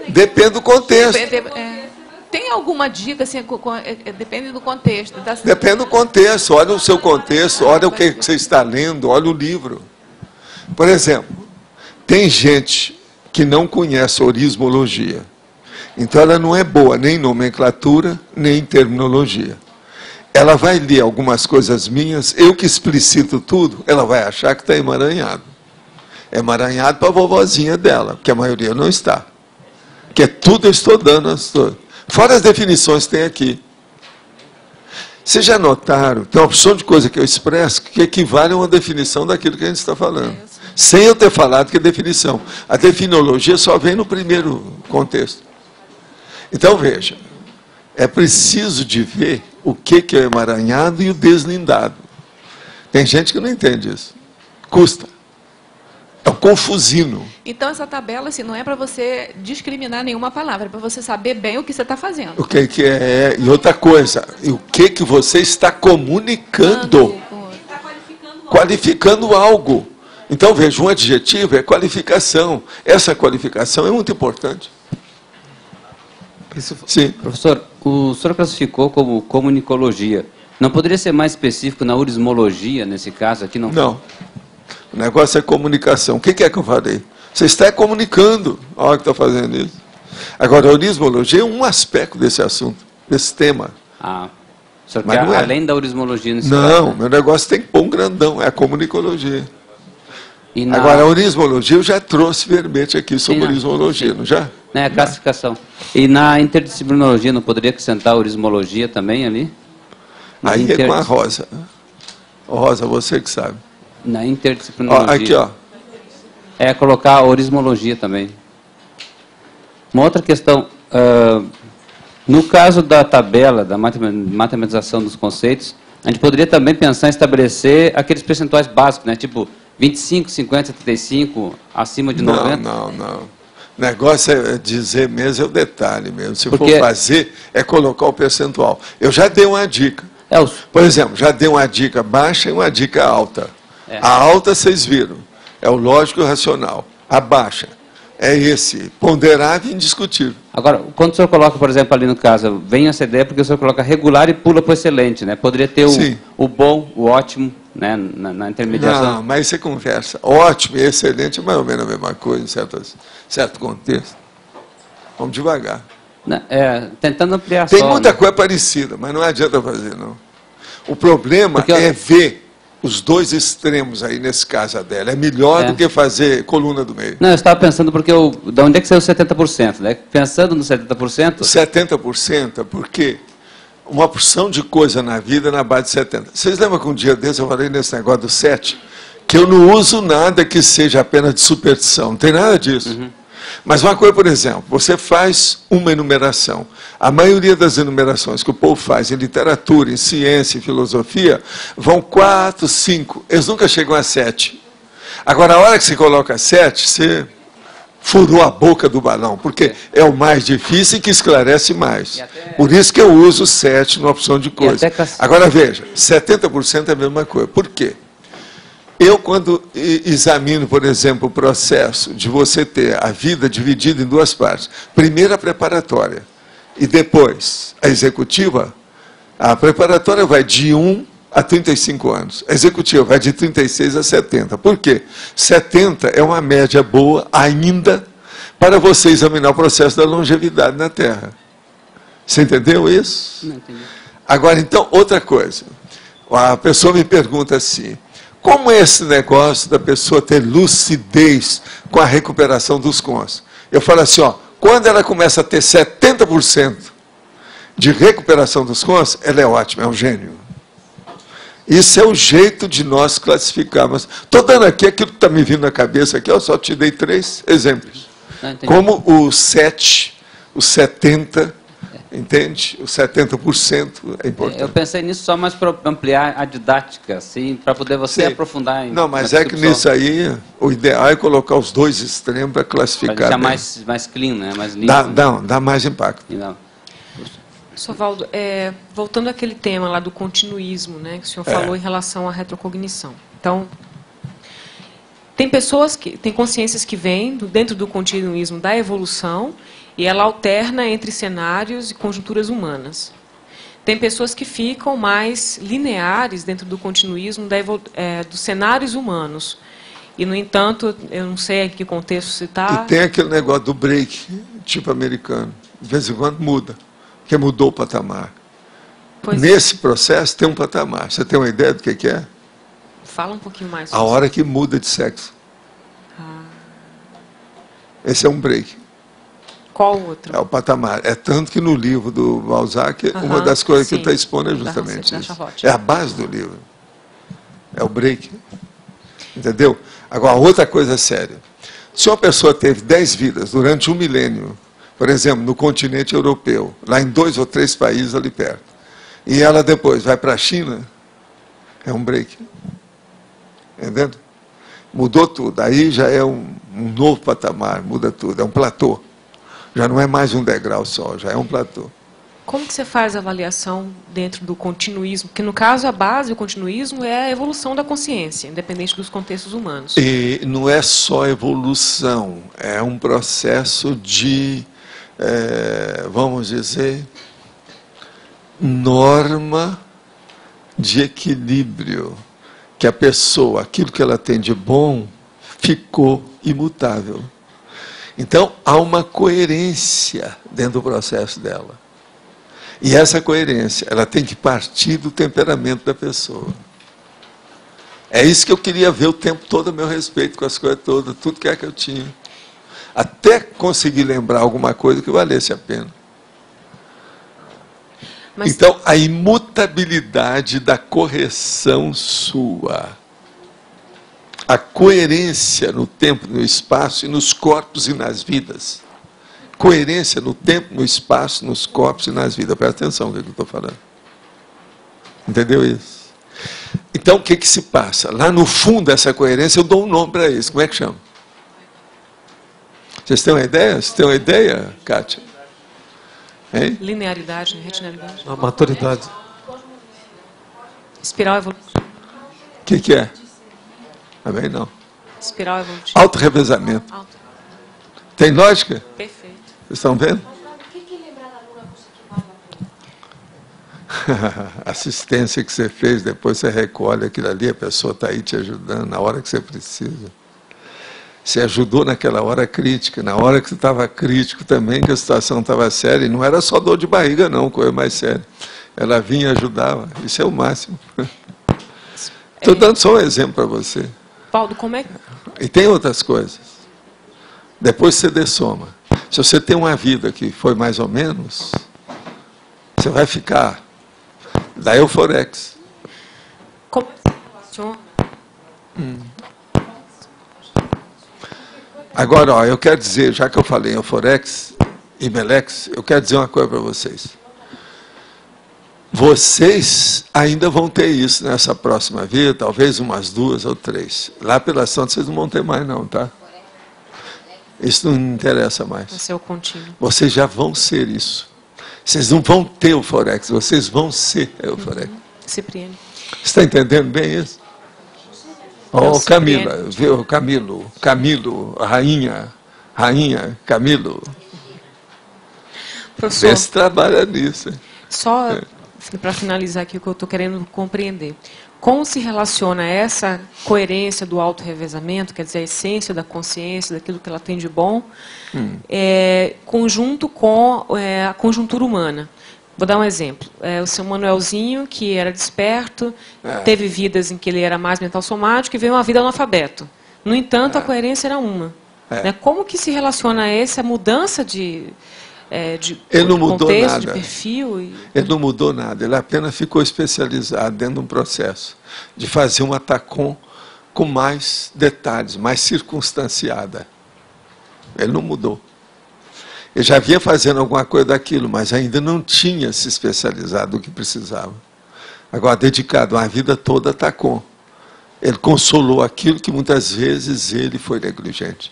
Depende do contexto. tem alguma dica, assim, depende do contexto? Depende do contexto. Olha o seu contexto, olha o que você está lendo, olha o livro. Por exemplo, tem gente que não conhece orismologia. Então, ela não é boa nem em nomenclatura, nem em terminologia. Ela vai ler algumas coisas minhas, eu que explicito tudo, ela vai achar que está emaranhado. É emaranhado para a vovozinha dela, porque a maioria não está. Que tudo eu estou dando. Fora as definições que tem aqui. Vocês já notaram, tem uma opção de coisa que eu expresso que equivale a uma definição daquilo que a gente está falando. Sem eu ter falado que é definição. A definologia só vem no primeiro contexto. Então, veja, é preciso de ver o que é o emaranhado e o deslindado. Tem gente que não entende isso. Custa. É o confusino. Então, essa tabela assim, não é para você discriminar nenhuma palavra, é para você saber bem o que você está fazendo. O que é. E outra coisa, e o que você está comunicando. Qualificando algo. Então, veja, um adjetivo é qualificação. Essa qualificação é muito importante. Sim. Professor, o senhor classificou como comunicologia. Não poderia ser mais específico na urismologia, nesse caso aqui? Não. O negócio é comunicação. O que é que eu falei? Você está comunicando a hora que está fazendo isso. Agora, a urismologia é um aspecto desse assunto, desse tema. Ah, o senhor quer além da urismologia nesse caso? Não, né? Meu negócio tem que pôr um grandão, é a comunicologia. Agora, a urismologia, eu já trouxe verbete aqui sobre urismologia, não já? É a classificação. E na interdisciplinologia, não poderia acrescentar a urismologia também ali? Aí é com a Rosa. Rosa, você que sabe. Na interdisciplinologia. Aqui, ó. É colocar a orismologia também. Uma outra questão. No caso da tabela, da matematização dos conceitos, a gente poderia também pensar em estabelecer aqueles percentuais básicos, né? Tipo 25, 50, 75, acima de 90. Não. O negócio é dizer mesmo, é o detalhe mesmo. Se for fazer, é colocar o percentual. Eu já dei uma dica. Por exemplo, já dei uma dica baixa e uma dica alta. A alta, vocês viram, é o lógico e o racional. A baixa é esse, ponderável e indiscutível. Agora, quando o senhor coloca, por exemplo, ali no caso, vem essa ideia porque o senhor coloca regular e pula para o excelente, né? Poderia ter o bom, o ótimo, né? Na intermediação. Não, mas você conversa. Ótimo e excelente é mais ou menos a mesma coisa em certo contexto. Vamos devagar. Tentando ampliar Tem muita coisa parecida, mas não adianta fazer, não. O problema é ver os dois extremos aí, nesse caso, dela. É melhor do que fazer coluna do meio. Não, eu estava pensando porque de onde é que saiu 70%? Né? Pensando no 70%... 70% porque uma porção de coisa na vida na base de 70%. Vocês lembram que um dia desse eu falei nesse negócio do 7? Que eu não uso nada que seja apenas de superstição. Não tem nada disso. Uhum. Mas uma coisa, por exemplo, você faz uma enumeração. A maioria das enumerações que o povo faz em literatura, em ciência, em filosofia, vão 4, 5. Eles nunca chegam a 7. Agora, a hora que você coloca 7, você furou a boca do balão, porque é o mais difícil e que esclarece mais. Por isso que eu uso 7 na opção de coisa. Agora, veja, 70% é a mesma coisa. Por quê? Eu, quando examino, por exemplo, o processo de você ter a vida dividida em duas partes, primeiro a preparatória e depois a executiva, a preparatória vai de 1 a 35 anos, a executiva vai de 36 a 70. Por quê? 70 é uma média boa ainda para você examinar o processo da longevidade na Terra. Você entendeu isso? Não entendi. Agora, então, outra coisa. A pessoa me pergunta assim, como é esse negócio da pessoa ter lucidez com a recuperação dos cons? Eu falo assim, quando ela começa a ter 70% de recuperação dos cons, ela é ótima, é um gênio. Isso é o jeito de nós classificarmos. Estou dando aqui aquilo que está me vindo na cabeça aqui, eu só te dei 3 exemplos. Como o 7, o 70%, entende? O 70% é importante. Eu pensei nisso só mais para ampliar a didática, assim, para poder você aprofundar. Não, mas é que nisso aí, o ideal é colocar os dois extremos para classificar. Para deixar mais clean, né? Mais limpo. Dá mais impacto. Sovaldo, voltando àquele tema lá do continuismo, né, que o senhor falou em relação à retrocognição. Então, Tem pessoas que têm consciências que vêm dentro do continuismo da evolução e ela alterna entre cenários e conjunturas humanas. Tem pessoas que ficam mais lineares dentro do continuismo dos cenários humanos. E, no entanto, eu não sei em que contexto se está... E tem aquele negócio do break, tipo americano. De vez em quando muda, porque mudou o patamar. Nesse processo tem um patamar. Você tem uma ideia do que é? Fala um pouquinho mais. A hora que muda de sexo. Esse é um break. Qual outro? É o patamar. É tanto que no livro do Balzac, uma das coisas que ele está expondo é justamente isso. É a base do livro. É o break. Entendeu? Agora, outra coisa séria. Se uma pessoa teve 10 vidas durante um milênio, por exemplo, no continente europeu, lá em 2 ou 3 países ali perto, e ela depois vai para a China, é um break. Entendeu? Mudou tudo. Aí já é um novo patamar, muda tudo. É um platô. Já não é mais um degrau só, já é um platô. Como que você faz a avaliação dentro do continuismo? Porque, no caso, a base do continuismo é a evolução da consciência, independente dos contextos humanos. E não é só evolução, é um processo de, vamos dizer, norma de equilíbrio. Que a pessoa, aquilo que ela tem de bom, ficou imutável. Então, há uma coerência dentro do processo dela. E essa coerência, ela tem que partir do temperamento da pessoa. É isso que eu queria ver o tempo todo a meu respeito, com as coisas todas, tudo que é que eu tinha. Até conseguir lembrar alguma coisa que valesse a pena. Mas... Então, a imutabilidade da correção sua. A coerência no tempo, no espaço e nos corpos e nas vidas. Coerência no tempo, no espaço, nos corpos e nas vidas. Presta atenção no que eu estou falando. Entendeu isso? Então, o que se passa? Lá no fundo dessa coerência, eu dou um nome para isso. Como é que chama? Vocês têm uma ideia? Vocês têm uma ideia, Kátia? Hein? Linearidade, retinalidade. A maturidade. Espiral evolutiva. O que é? Também não. Espiral evolutiva. Auto-revezamento. Tem lógica? Perfeito. Vocês estão vendo? Assistência que você fez, depois você recolhe aquilo ali, a pessoa está aí te ajudando na hora que você precisa. Você ajudou naquela hora crítica, na hora que você estava crítico também, que a situação estava séria, e não era só dor de barriga não, coisa mais séria. Ela vinha e ajudava, isso é o máximo. Estou dando só um exemplo para você. Paulo, como é que... E tem outras coisas. Depois você dessoma. Se você tem uma vida que foi mais ou menos, você vai ficar da Euforex. Como... Agora, ó, eu quero dizer, já que eu falei em Euforex e Melex, eu quero dizer uma coisa para vocês. Vocês ainda vão ter isso nessa próxima vida, talvez umas 2 ou 3. Lá pela Santa vocês não vão ter mais não, tá? Isso não me interessa mais. Vai ser o contínuo. Vocês já vão ser isso. Vocês não vão ter o Forex, vocês vão ser o Forex. Cipriano. Você está entendendo bem isso? Oh, Camila, viu? Camilo, rainha, Camilo. Professor, esse trabalha nisso. Só para finalizar aqui o que eu estou querendo compreender. Como se relaciona essa coerência do auto-revezamento, quer dizer, a essência da consciência, daquilo que ela tem de bom, conjunto com a conjuntura humana? Vou dar um exemplo. O seu Manuelzinho, que era desperto, teve vidas em que ele era mais mental somático e veio uma vida analfabeto. No entanto, a coerência era uma. Como que se relaciona essa mudança de ele não mudou contexto, nada. de perfil? Ele não mudou nada, ele apenas ficou especializado dentro de um processo de fazer uma TACOM com mais detalhes, mais circunstanciada. Ele não mudou. Ele já vinha fazendo alguma coisa daquilo, mas ainda não tinha se especializado no que precisava. Agora, dedicado a vida toda a TACOM. Ele consolou aquilo que muitas vezes ele foi negligente.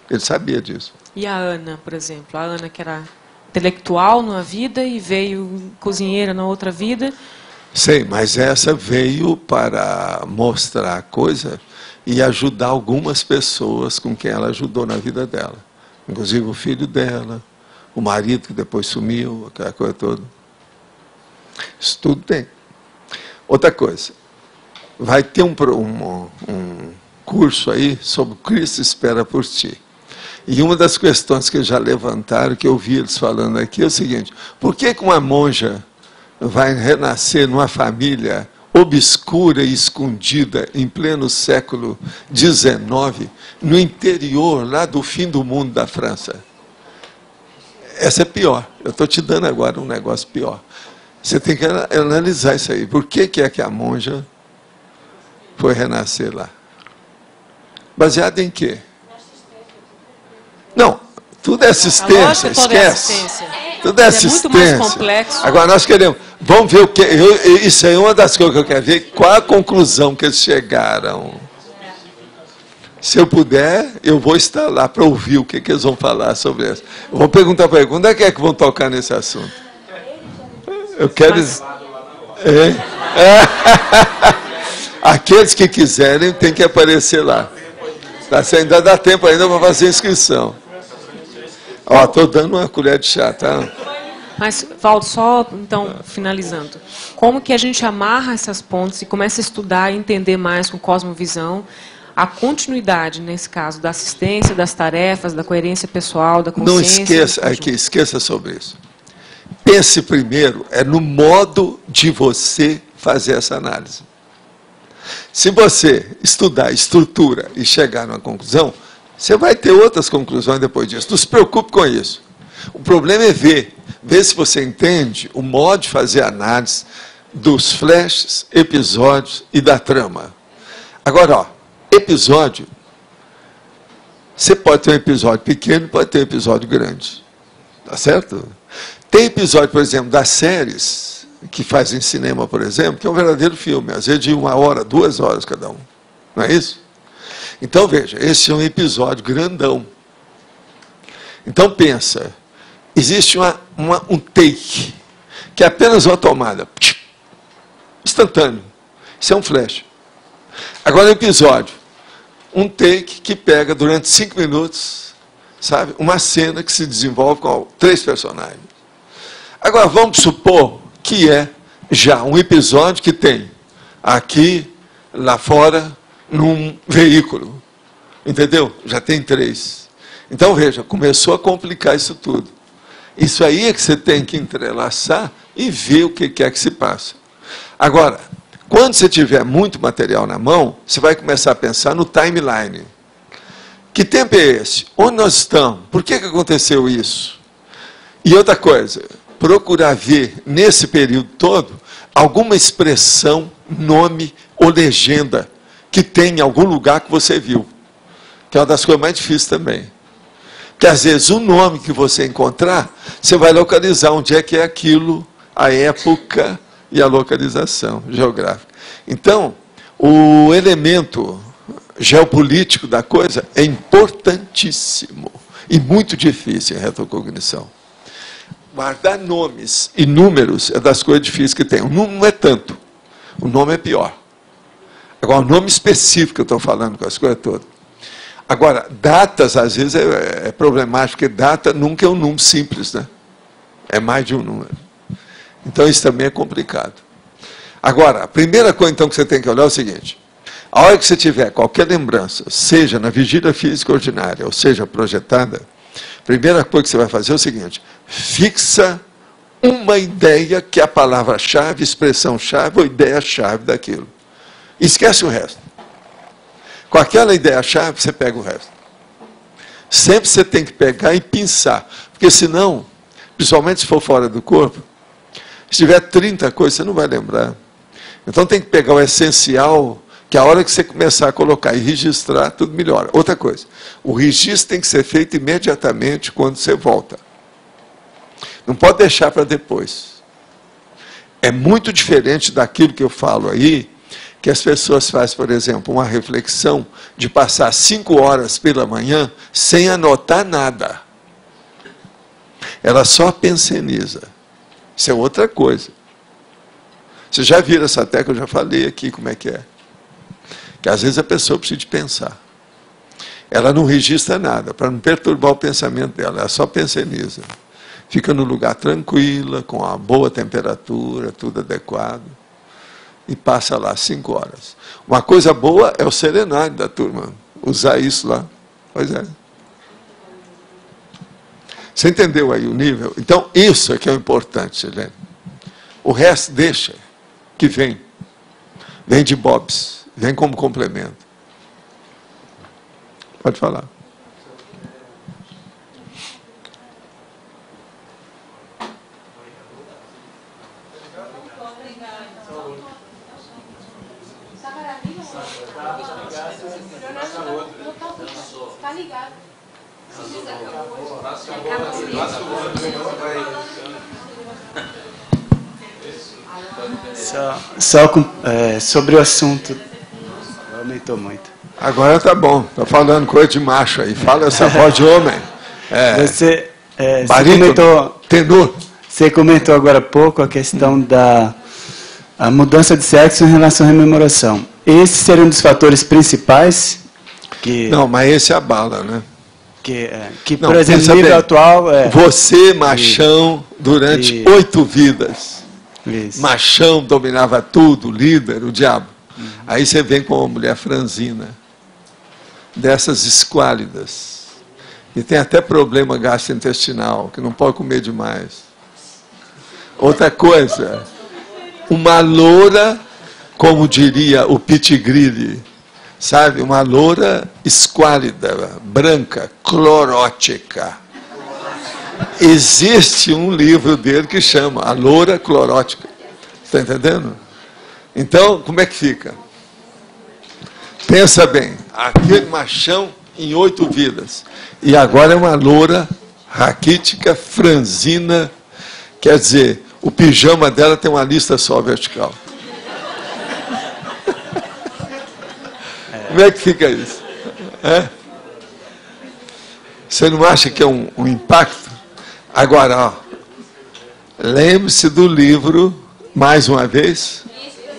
Ele sabia disso. E a Ana, por exemplo? A Ana que era intelectual numa vida e veio cozinheira na outra vida. Sei, mas essa veio para mostrar a coisa e ajudar algumas pessoas com quem ela ajudou na vida dela. Inclusive o filho dela, o marido que depois sumiu, aquela coisa toda. Isso tudo tem. Outra coisa, vai ter um curso aí sobre o Cristo espera por ti. E uma das questões que já levantaram, que eu vi eles falando aqui, é o seguinte: por que uma monja vai renascer numa família obscura e escondida em pleno século XIX, no interior, lá do fim do mundo da França? Essa é pior. Eu estou te dando agora um negócio pior. Você tem que analisar isso aí. Por que é que a monja foi renascer lá? Baseado em quê? Não, tudo é assistência, esquece. Tudo é assistência. É muito mais complexo. Agora nós queremos, vamos ver o que. Isso aí é uma das coisas que eu quero ver, qual a conclusão que eles chegaram. Se eu puder, eu vou estar lá para ouvir o que eles vão falar sobre isso. Eu vou perguntar para eles, quando é que vão tocar nesse assunto? Eu quero. Aqueles que quiserem têm que aparecer lá. Ainda dá tempo ainda para fazer inscrição. Ó, estou dando uma colher de chá, tá? Mas, Valdo, só então, finalizando. Como que a gente amarra essas pontes e começa a estudar e entender mais com cosmovisão a continuidade, nesse caso, da assistência, das tarefas, da coerência pessoal, da consciência? Não esqueça sobre isso. Pense primeiro, no modo de você fazer essa análise. Se você estudar estrutura e chegar numa conclusão, você vai ter outras conclusões depois disso. Não se preocupe com isso. O problema é ver se você entende o modo de fazer análise dos flashes, episódios e da trama. Agora, ó, episódio, você pode ter um episódio pequeno, pode ter um episódio grande. Tá certo? Tem episódio, por exemplo, das séries que fazem cinema, por exemplo, que é um verdadeiro filme, às vezes de 1 hora, 2 horas cada um. Não é isso? Então, veja, esse é um episódio grandão. Então, pensa, existe um take, que é apenas uma tomada, instantâneo. Isso é um flash. Agora, o episódio, um take que pega durante 5 minutos, sabe, uma cena que se desenvolve com 3 personagens. Agora, vamos supor que é já um episódio que tem aqui, lá fora, num veículo. Entendeu? Já tem 3. Então, veja, começou a complicar isso tudo. Isso aí é que você tem que entrelaçar e ver o que é que se passa. Agora, quando você tiver muito material na mão, você vai começar a pensar no timeline. Que tempo é esse? Onde nós estamos? Por que aconteceu isso? E outra coisa, procurar ver, nesse período todo, alguma expressão, nome ou legenda que tem em algum lugar que você viu. Que é uma das coisas mais difíceis também. Porque, às vezes, o nome que você encontrar, você vai localizar onde é que é aquilo, a época e a localização geográfica. Então, o elemento geopolítico da coisa é importantíssimo e muito difícil em retrocognição. Guardar nomes e números é das coisas difíceis que tem. O número não é tanto. O nome é pior. Agora, o nome específico que eu estou falando com as coisas todas. Agora, datas, às vezes, é problemático, porque data nunca é um número simples, né? É mais de um número. Então, isso também é complicado. Agora, a primeira coisa, então, que você tem que olhar é o seguinte. A hora que você tiver qualquer lembrança, seja na vigília física ordinária, ou seja, projetada, a primeira coisa que você vai fazer é o seguinte: fixa uma ideia que é a palavra-chave, expressão-chave ou ideia-chave daquilo. Esquece o resto. Com aquela ideia-chave, você pega o resto. Sempre você tem que pegar e pensar. Porque senão, principalmente se for fora do corpo, se tiver 30 coisas, você não vai lembrar. Então tem que pegar o essencial, que a hora que você começar a colocar e registrar, tudo melhora. Outra coisa, o registro tem que ser feito imediatamente quando você volta. Não pode deixar para depois. É muito diferente daquilo que eu falo aí, que as pessoas fazem, por exemplo, uma reflexão de passar 5 horas pela manhã sem anotar nada. Ela só penseniza. Isso é outra coisa. Vocês já viram essa técnica, eu já falei aqui como é que é. que às vezes a pessoa precisa de pensar. Ela não registra nada, para não perturbar o pensamento dela, ela só pensa. Fica no lugar tranquila, com uma boa temperatura, tudo adequado, e passa lá 5 horas. Uma coisa boa é o serenário da turma, usar isso lá. Pois é. Você entendeu aí o nível? Então, isso é que é o importante, Helene. O resto deixa, que vem. Vem de bobs, vem como complemento. Pode falar. Tá ligado. Sobre o assunto, aumentou muito. Agora tá bom, tá falando coisa de macho aí, fala essa voz de homem. Você comentou, tenor. Você comentou agora há pouco a questão da mudança de sexo em relação à rememoração. Esse seria um dos fatores principais que... Não, mas esse abala, né? Que por exemplo, no nível atual... Você, machão, durante 8 vidas. Isso. Machão dominava tudo, líder, o diabo. Aí você vem com uma mulher franzina, dessas esquálidas, e tem até problema gastrointestinal, que não pode comer demais. Outra coisa, uma loura, como diria o Pitigrilli, sabe, uma loura esquálida, branca, clorótica. Existe um livro dele que chama A Loura Clorótica. Está entendendo? Então, como é que fica? Pensa bem, aquele machão em 8 vidas. E agora é uma loura raquítica, franzina, quer dizer, o pijama dela tem uma lista só vertical. Como é que fica isso? Você não acha que é um impacto? Agora, ó, lembre-se do livro, mais uma vez,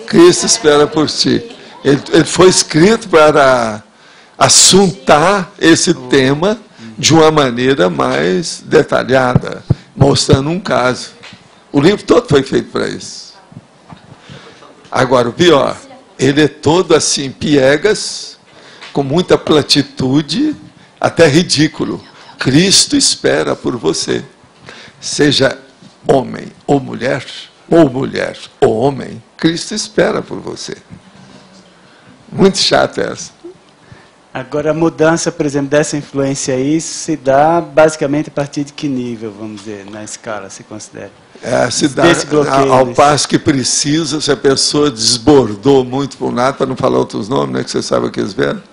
Cristo espera por ti. Ele foi escrito para assuntar esse tema de uma maneira mais detalhada, mostrando um caso. O livro todo foi feito para isso. Agora, o pior, ele é todo assim, piegas, com muita platitude, até ridículo. Cristo espera por você. Seja homem ou mulher ou homem, Cristo espera por você. Muito chato essa. Agora, a mudança, por exemplo, dessa influência aí, se dá basicamente a partir de que nível, vamos dizer, na escala, se considera? Se dá ao passo que precisa, se a pessoa desbordou muito por um lado, para não falar outros nomes, né, que você sabe o que eles veem.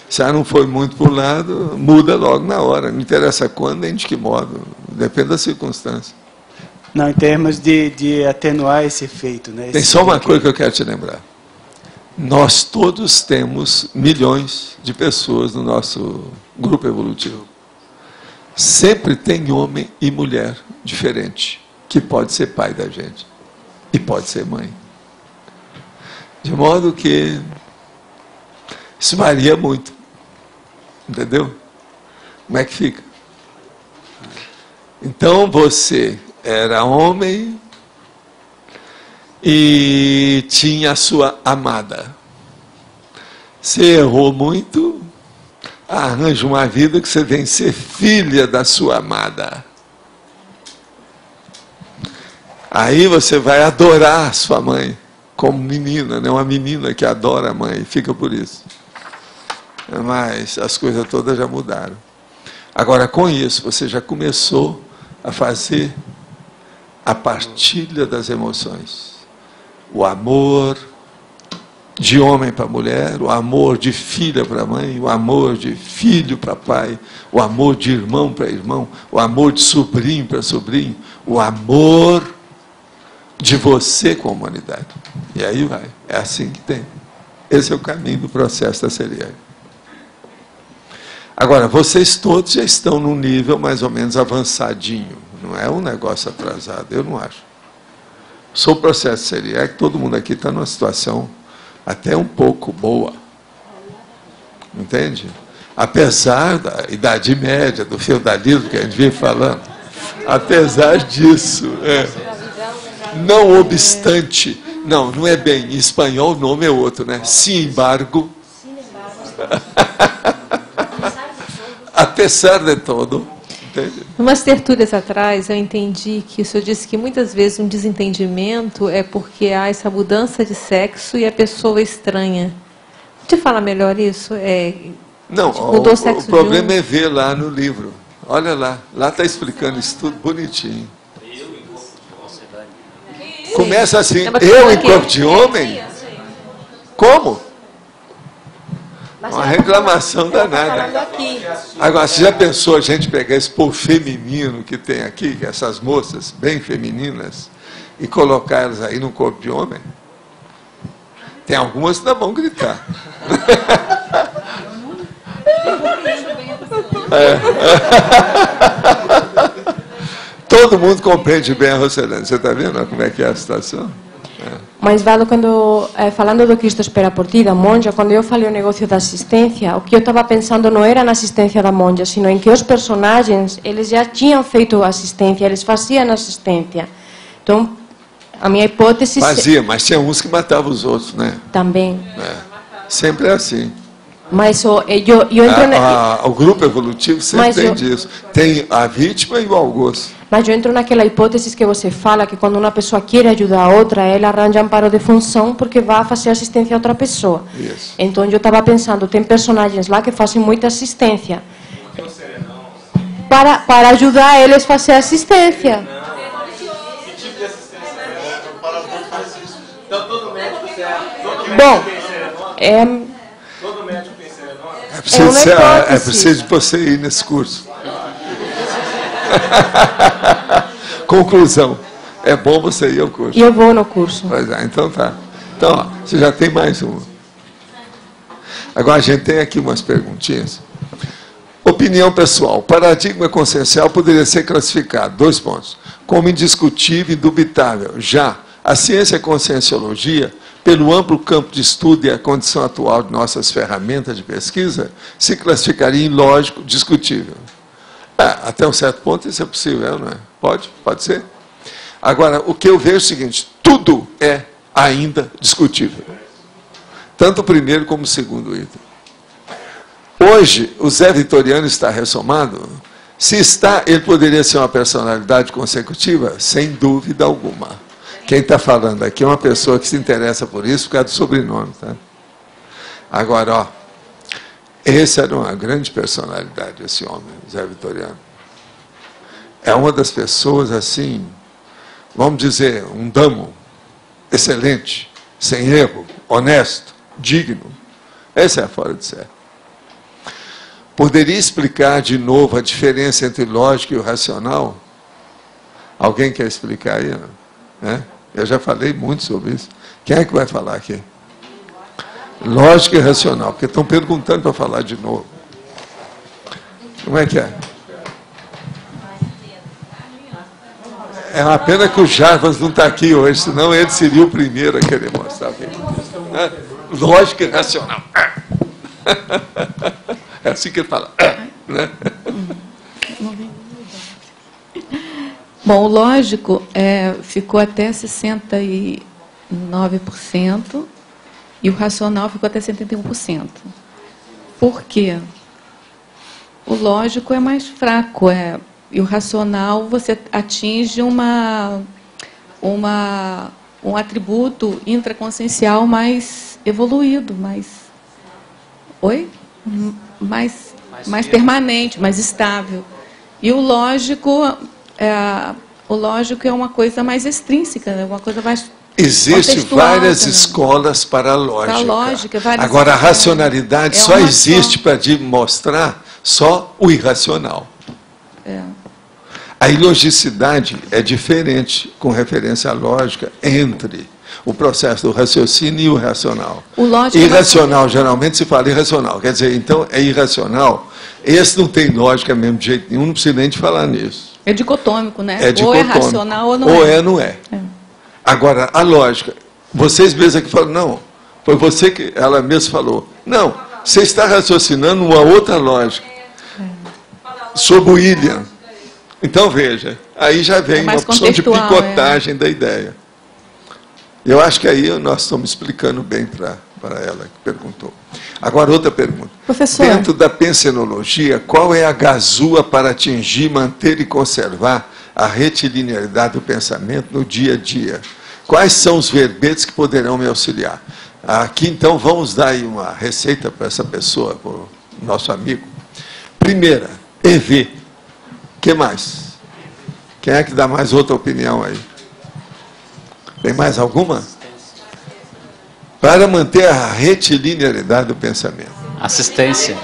Se ela não foi muito por um lado, muda logo na hora. Não interessa quando nem de que modo. Depende da circunstância. Não, em termos de atenuar esse efeito. Né? Tem só uma coisa que eu quero te lembrar. Nós todos temos milhões de pessoas no nosso grupo evolutivo. Sempre tem homem e mulher diferente, que pode ser pai da gente e pode ser mãe. De modo que isso varia muito. Entendeu? Como é que fica? Então você era homem e tinha a sua amada. Você errou muito, arranja uma vida que você vem ser filha da sua amada. Aí você vai adorar a sua mãe como menina, né? Uma menina que adora a mãe, fica por isso. Mas as coisas todas já mudaram. Agora, com isso, você já começou a fazer a partilha das emoções. O amor de homem para mulher, o amor de filha para mãe, o amor de filho para pai, o amor de irmão para irmão, o amor de sobrinho para sobrinho, o amor de você com a humanidade. E aí vai. É assim que tem. Esse é o caminho do processo da seriedade. Agora, vocês todos já estão num nível mais ou menos avançadinho. Não é um negócio atrasado, eu não acho. Sou o processo seriedade, todo mundo aqui está numa situação até um pouco boa. Entende? Apesar da Idade Média, do feudalismo que a gente vive falando, apesar disso, não obstante, não é bem, em espanhol o nome é outro, né? Sin embargo, apesar de todo, entende? Umas tertúlias atrás, eu entendi que o senhor disse que muitas vezes um desentendimento é porque há essa mudança de sexo e a pessoa estranha. Te fala melhor isso? Não, mudou o sexo o problema é ver lá no livro. Olha lá está explicando isso tudo bonitinho. Começa assim, eu em corpo de homem? Como? Uma reclamação danada. Agora, você já pensou a gente pegar esse povo feminino que tem aqui, essas moças bem femininas, e colocar elas aí no corpo de homem? Tem algumas que não vão gritar. Todo mundo compreende bem a Roselane. Você está vendo como é que é a situação? Mas, Valo, falando do Cristo espera por ti, da monja, quando eu falei o negócio da assistência, o que eu estava pensando não era na assistência da monja, sino em que os personagens, eles já tinham feito assistência, eles faziam assistência. Então, a minha hipótese... Fazia, mas tinha uns que matavam os outros, né? Também. Sempre é assim. Mas eu entro... O grupo evolutivo sempre tem disso. Tem a vítima e o algoz. Mas eu entro naquela hipótese que você fala, que quando uma pessoa quer ajudar a outra, ela arranja amparo de função porque vai fazer assistência a outra pessoa. Isso. Então eu estava pensando, tem personagens lá que fazem muita assistência. Para ajudar eles a fazer assistência. Bom, todo médico tem serenona? É preciso você ir nesse curso. Conclusão. É bom você ir ao curso. E eu vou no curso. Pois é, então tá. Então, ó, você já tem mais uma. Agora a gente tem aqui umas perguntinhas. Opinião pessoal. O paradigma consciencial poderia ser classificado, 2 pontos, como indiscutível e indubitável. Já a ciência e a conscienciologia, pelo amplo campo de estudo e a condição atual de nossas ferramentas de pesquisa, se classificaria em lógico discutível. Até um certo ponto isso é possível, não é? Pode ser. Agora, o que eu vejo é o seguinte, tudo é ainda discutível. Tanto o primeiro como o segundo item. Hoje, o Zé Vitoriano está ressomado. Se está, ele poderia ser uma personalidade consecutiva? Sem dúvida alguma. Quem está falando aqui é uma pessoa que se interessa por isso por causa do sobrenome. Tá? Agora, ó, esse era uma grande personalidade, esse homem, Zé Vitoriano. É uma das pessoas, assim, vamos dizer, um damo excelente, sem erro, honesto, digno. Essa é a fora de série. Poderia explicar de novo a diferença entre lógico e o racional? Alguém quer explicar aí? Né? Eu já falei muito sobre isso. Quem é que vai falar aqui? Lógica e racional, porque estão perguntando para falar de novo. Como é que é? É uma pena que o Jarbas não está aqui hoje, senão ele seria o primeiro a querer mostrar. Lógica e racional. É assim que ele fala. Né? Bom, o lógico ficou até 69%. E o racional ficou até 71%. Por quê? O lógico é mais fraco, e o racional você atinge um atributo intraconsciencial mais evoluído, mais permanente, mais estável. E o lógico é uma coisa mais extrínseca, uma coisa mais... Existem várias escolas para a lógica. Agora, a racionalidade só existe para mostrar só o irracional. A ilogicidade é diferente, com referência à lógica, entre o processo do raciocínio e o racional. Irracional, geralmente se fala irracional. Quer dizer, então, é irracional. Esse não tem lógica mesmo de jeito nenhum, não precisa nem de falar nisso. É dicotômico, né? É dicotômico. Ou é racional ou não é. Ou é, não é. Agora, a lógica, vocês mesmos aqui falam, não, foi você que ela mesma falou. Não, Você está raciocinando uma outra lógica. Sobre o William. Então, veja, aí já vem uma opção de picotagem da ideia. Eu acho que aí nós estamos explicando bem para ela que perguntou. Agora, outra pergunta. Professor. Dentro da pensenologia, qual é a gazua para atingir, manter e conservar a retilinearidade do pensamento no dia a dia? Quais são os verbetes que poderão me auxiliar? Aqui, então, vamos dar aí uma receita para essa pessoa, para o nosso amigo. Primeira, EV. O que mais? Quem é que dá mais outra opinião aí? Tem mais alguma? Para manter a retilinearidade do pensamento. Assistência.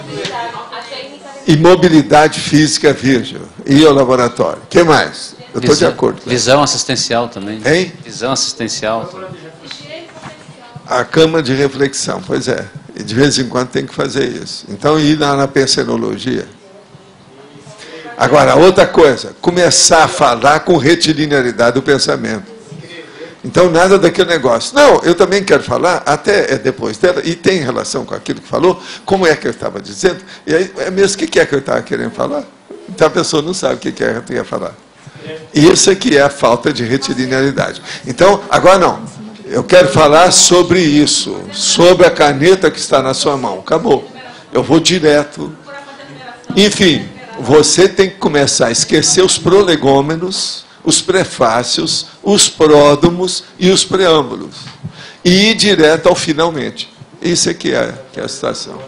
E mobilidade física virgem. E o laboratório. O que mais? Eu estou de acordo. Visão assistencial também. Hein? Visão assistencial. A cama de reflexão, pois é. E de vez em quando tem que fazer isso. Então, ir na pensenologia. Agora, outra coisa. Começar a falar com retilinearidade do pensamento. Então, nada daquele negócio. Não, eu também quero falar, até depois dela, e tem relação com aquilo que falou, como é que eu estava dizendo, e aí, é mesmo o que é que eu estava querendo falar? Então, a pessoa não sabe o que é que eu ia falar. Isso é que é a falta de retilinearidade. Então, agora não. Eu quero falar sobre isso, sobre a caneta que está na sua mão. Acabou. Eu vou direto. Enfim, você tem que começar a esquecer os prolegômenos, os prefácios, os pródomos e os preâmbulos. E ir direto ao finalmente. Isso é que é a situação.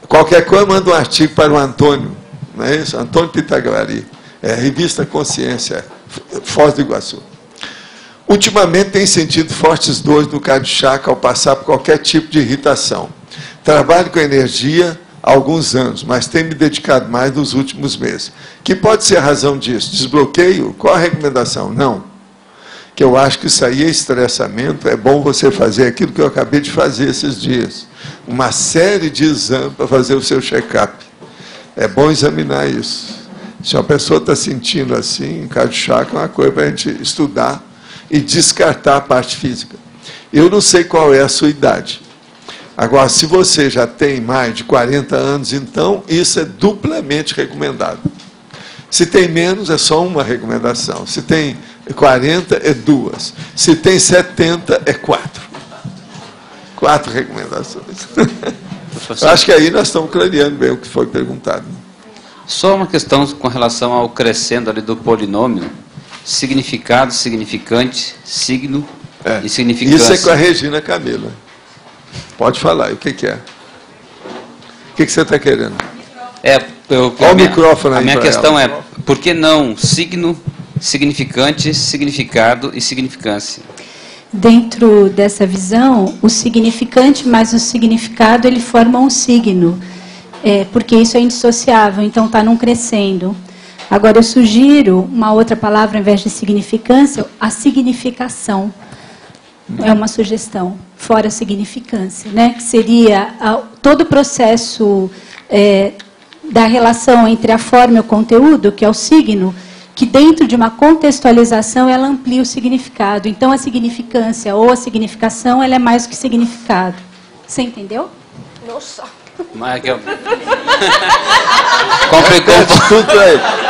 Qualquer coisa, manda um artigo para o Antônio. Não é isso? Antônio Pitaguari. Revista Consciência, Foz do Iguaçu. Ultimamente tem sentido fortes dores no cardio-chakra ao passar por qualquer tipo de irritação. Trabalho com energia há alguns anos, mas tenho me dedicado mais nos últimos meses. Que pode ser a razão disso? Desbloqueio? Qual a recomendação? Não. Que eu acho que isso aí é estressamento. É bom você fazer aquilo que eu acabei de fazer esses dias. Uma série de exames para fazer o seu check-up. É bom examinar isso. Se uma pessoa está sentindo assim, cardio-chakra é uma coisa para a gente estudar e descartar a parte física. Eu não sei qual é a sua idade. Agora, se você já tem mais de 40 anos, então isso é duplamente recomendado. Se tem menos, é só uma recomendação. Se tem 40, é 2. Se tem 70, é 4. 4 recomendações. Acho que aí nós estamos clareando bem o que foi perguntado. Só uma questão com relação ao crescendo ali do polinômio. Significado, significante, signo e significância. Isso é com a Regina Camila. Pode falar, o que é? O que você está querendo? Olha o microfone aí. A minha questão é, por que não signo, significante, significado e significância? Dentro dessa visão, o significante mais o significado, ele formam um signo. Porque isso é indissociável, então está num crescendo. Agora, eu sugiro uma outra palavra, ao invés de significância, a significação. É uma sugestão, fora a significância, né? Que seria todo o processo da relação entre a forma e o conteúdo, que é o signo, que dentro de uma contextualização ela amplia o significado. Então, a significância ou a significação, ela é mais do que significado. Você entendeu? Nossa! Mas eu...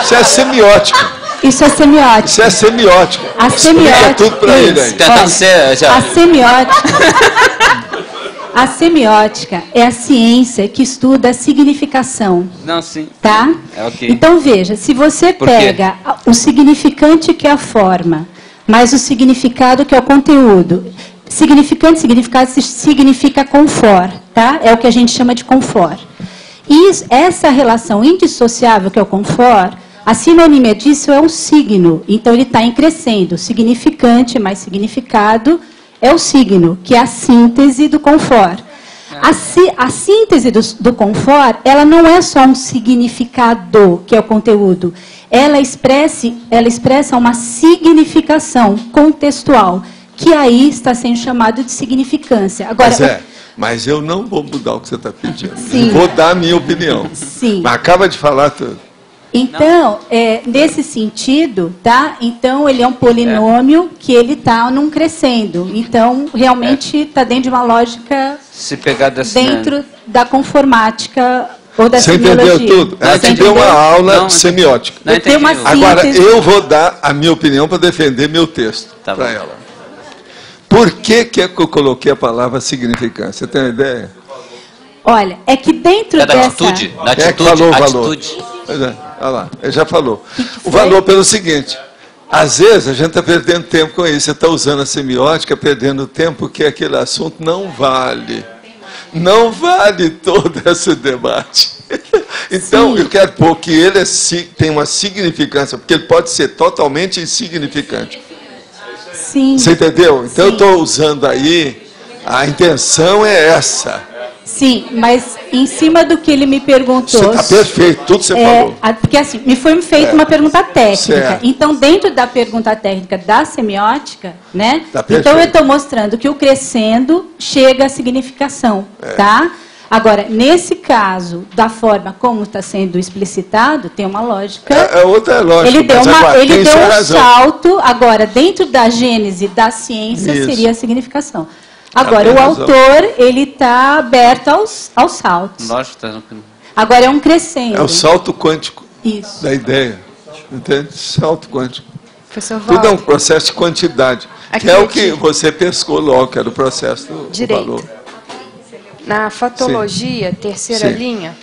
Isso é semiótica. Isso é semiótica. Isso é semiótica. A semiótica. Tudo para ele aí. A semiótica é a ciência que estuda a significação. Não, sim. Tá? Okay. Então, veja, se você pega o significante, que é a forma, mais o significado, que é o conteúdo. Significante, significado significa confort, tá? É o que a gente chama de confort. E essa relação indissociável, que é o confort, a sinonímia disso é um signo. Então, ele está em crescendo. Significante mais significado é o signo, que é a síntese do confort. A síntese do confort, ela não é só um significado, que é o conteúdo. Ela expressa uma significação contextual, que aí está sendo chamado de significância. Agora, mas eu não vou mudar o que você está pedindo. Sim. Vou dar a minha opinião. Sim. Mas acaba de falar tudo. Então, nesse sentido, tá? Então, ele é um polinômio que ele está num crescendo. Então, realmente está dentro de uma lógica Se pegar dessa, dentro da conformática ou da Você semiologia. entendeu tudo? Ela te deu uma aula de semiótica. Eu tenho uma Agora, síntese. eu vou dar a minha opinião para defender meu texto para ela. Por que que eu coloquei a palavra significância? Você tem uma ideia? Olha, é que dentro É da dessa... atitude? Quem é que falou o valor? Pois é, olha lá, ele já falou. O valor pelo seguinte, às vezes a gente está perdendo tempo com isso, você está usando a semiótica, perdendo tempo, porque aquele assunto não vale. Não vale todo esse debate. Então, eu quero pôr que ele tem uma significância, porque ele pode ser totalmente insignificante. Sim. Você entendeu? Então, eu estou usando aí, a intenção é essa. Sim, mas em cima do que ele me perguntou... Você está perfeito, tudo que você falou. Porque assim, me foi feita uma pergunta técnica. Certo. Então, dentro da pergunta técnica da semiótica, né? Tá Então, eu perfeito. estou mostrando que o crescendo chega à significação, tá? Agora, nesse caso, da forma como está sendo explicitado, tem uma lógica. É outra lógica. Ele deu, mas agora, ele tem deu sua um razão. salto. Agora, dentro da gênese da ciência, Isso. seria a significação. Agora, tem o razão. autor, ele está aberto aos saltos. Lógico, tá. Agora, é um crescendo. É o salto quântico Isso. da ideia. Entende? Salto quântico. Professor Tudo é um Walter. processo de quantidade. Aqui, que é o aqui. que você pescou logo, que era o processo do Direito. valor. Na fatologia, terceira Sim. linha,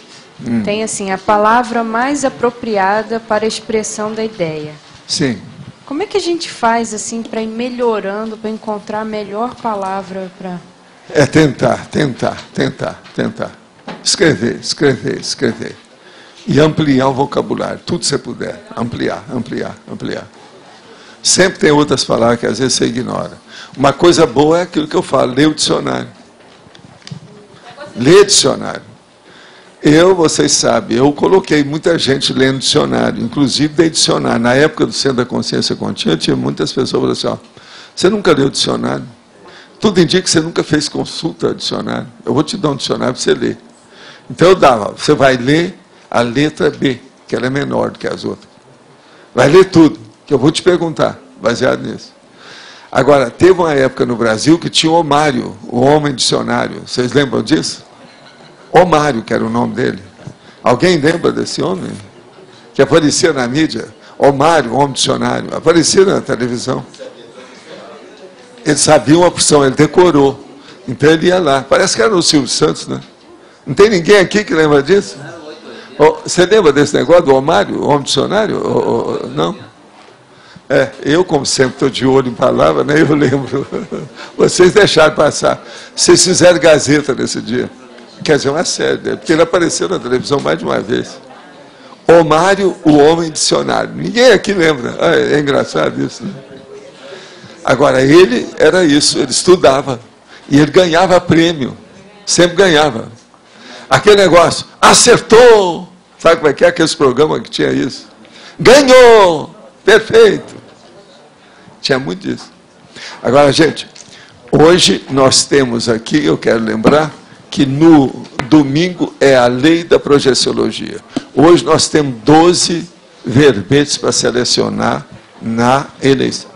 tem assim, a palavra mais apropriada para a expressão da ideia. Sim. Como é que a gente faz assim para ir melhorando, para encontrar a melhor palavra para... É tentar. Escrever. E ampliar o vocabulário. Tudo que você puder. Ampliar. Sempre tem outras palavras que às vezes você ignora. Uma coisa boa é aquilo que eu falo, ler o dicionário. Ler dicionário. Vocês sabem, eu coloquei muita gente lendo dicionário, inclusive dei dicionário. Na época do Centro da Consciência Contínua, tinha muitas pessoas que falaram assim, você nunca leu dicionário? Tudo indica que você nunca fez consulta ao dicionário. Eu vou te dar um dicionário para você ler. Então eu dava, você vai ler a letra B, que ela é menor do que as outras. Vai ler tudo, que eu vou te perguntar, baseado nisso. Agora, teve uma época no Brasil que tinha o Omário, o homem dicionário. Vocês lembram disso? Omário, que era o nome dele. Alguém lembra desse homem? Que aparecia na mídia? Omário, homem dicionário. Aparecia na televisão. Ele sabia uma opção, ele decorou. Então ele ia lá. Parece que era o Silvio Santos, né? Não tem ninguém aqui que lembra disso? Você lembra desse negócio do Omário, homem dicionário? Não? Eu, como sempre, estou de olho em palavra, né? Eu lembro. Vocês deixaram passar. Vocês fizeram Gazeta nesse dia. Quer dizer, uma série, né? Porque ele apareceu na televisão mais de uma vez. Omário, o homem dicionário. Ninguém aqui lembra. É engraçado isso, né? Agora, ele era isso, ele estudava. E ele ganhava prêmio. Sempre ganhava. Aquele negócio, acertou! Sabe como é que é aqueles programas que tinha isso? Ganhou! Perfeito! Tinha muito disso. Agora, gente, hoje nós temos aqui, eu quero lembrar, que no domingo é a lei da projeciologia. Hoje nós temos 12 verbetes para selecionar na eleição.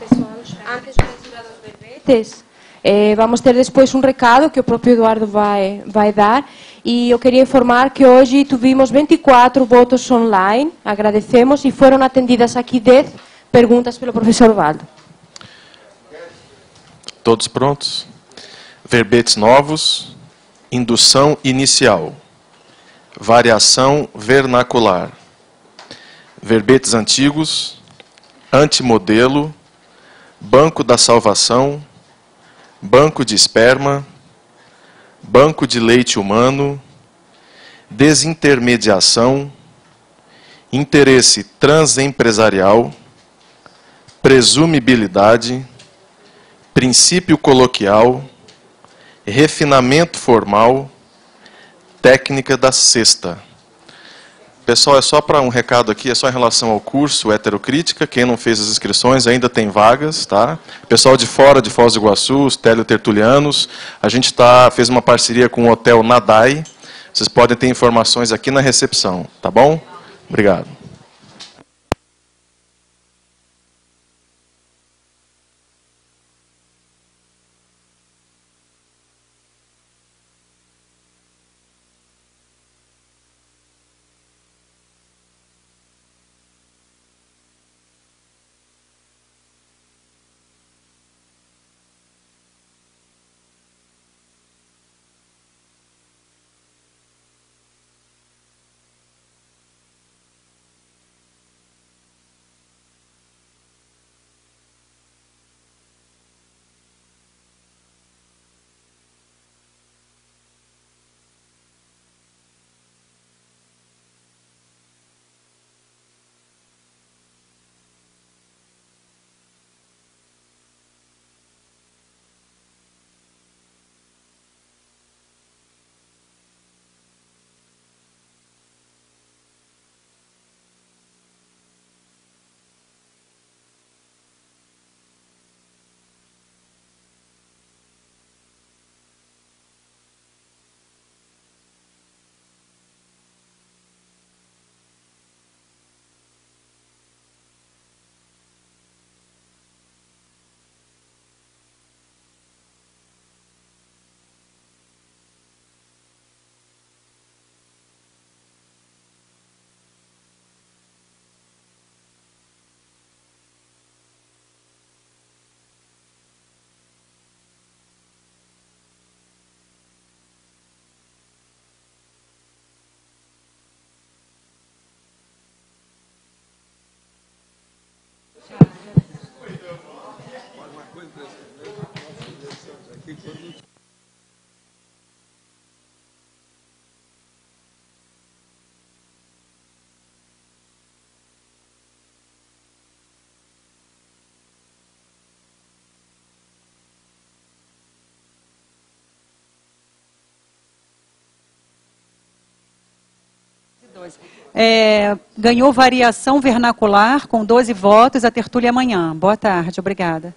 Antes de mencionar os verbetes, vamos ter depois um recado que o próprio Eduardo vai dar. E eu queria informar que hoje tivemos 24 votos online, agradecemos, e foram atendidas aqui 10 perguntas pelo professor Valdo. Todos prontos? Verbetes novos, indução inicial, variação vernacular, verbetes antigos, antimodelo, banco da salvação, banco de esperma, banco de leite humano, desintermediação, interesse transempresarial, presumibilidade, princípio coloquial, refinamento formal, técnica da cesta. Pessoal, é só para um recado aqui, é só em relação ao curso Heterocrítica. Quem não fez as inscrições ainda tem vagas, tá? Pessoal de fora, de Foz do Iguaçu, os teletertulianos, a gente fez uma parceria com o Hotel Nadai. Vocês podem ter informações aqui na recepção, tá bom? Obrigado. Ganhou variação vernacular com 12 votos. A tertúlia amanhã. Boa tarde. Obrigada.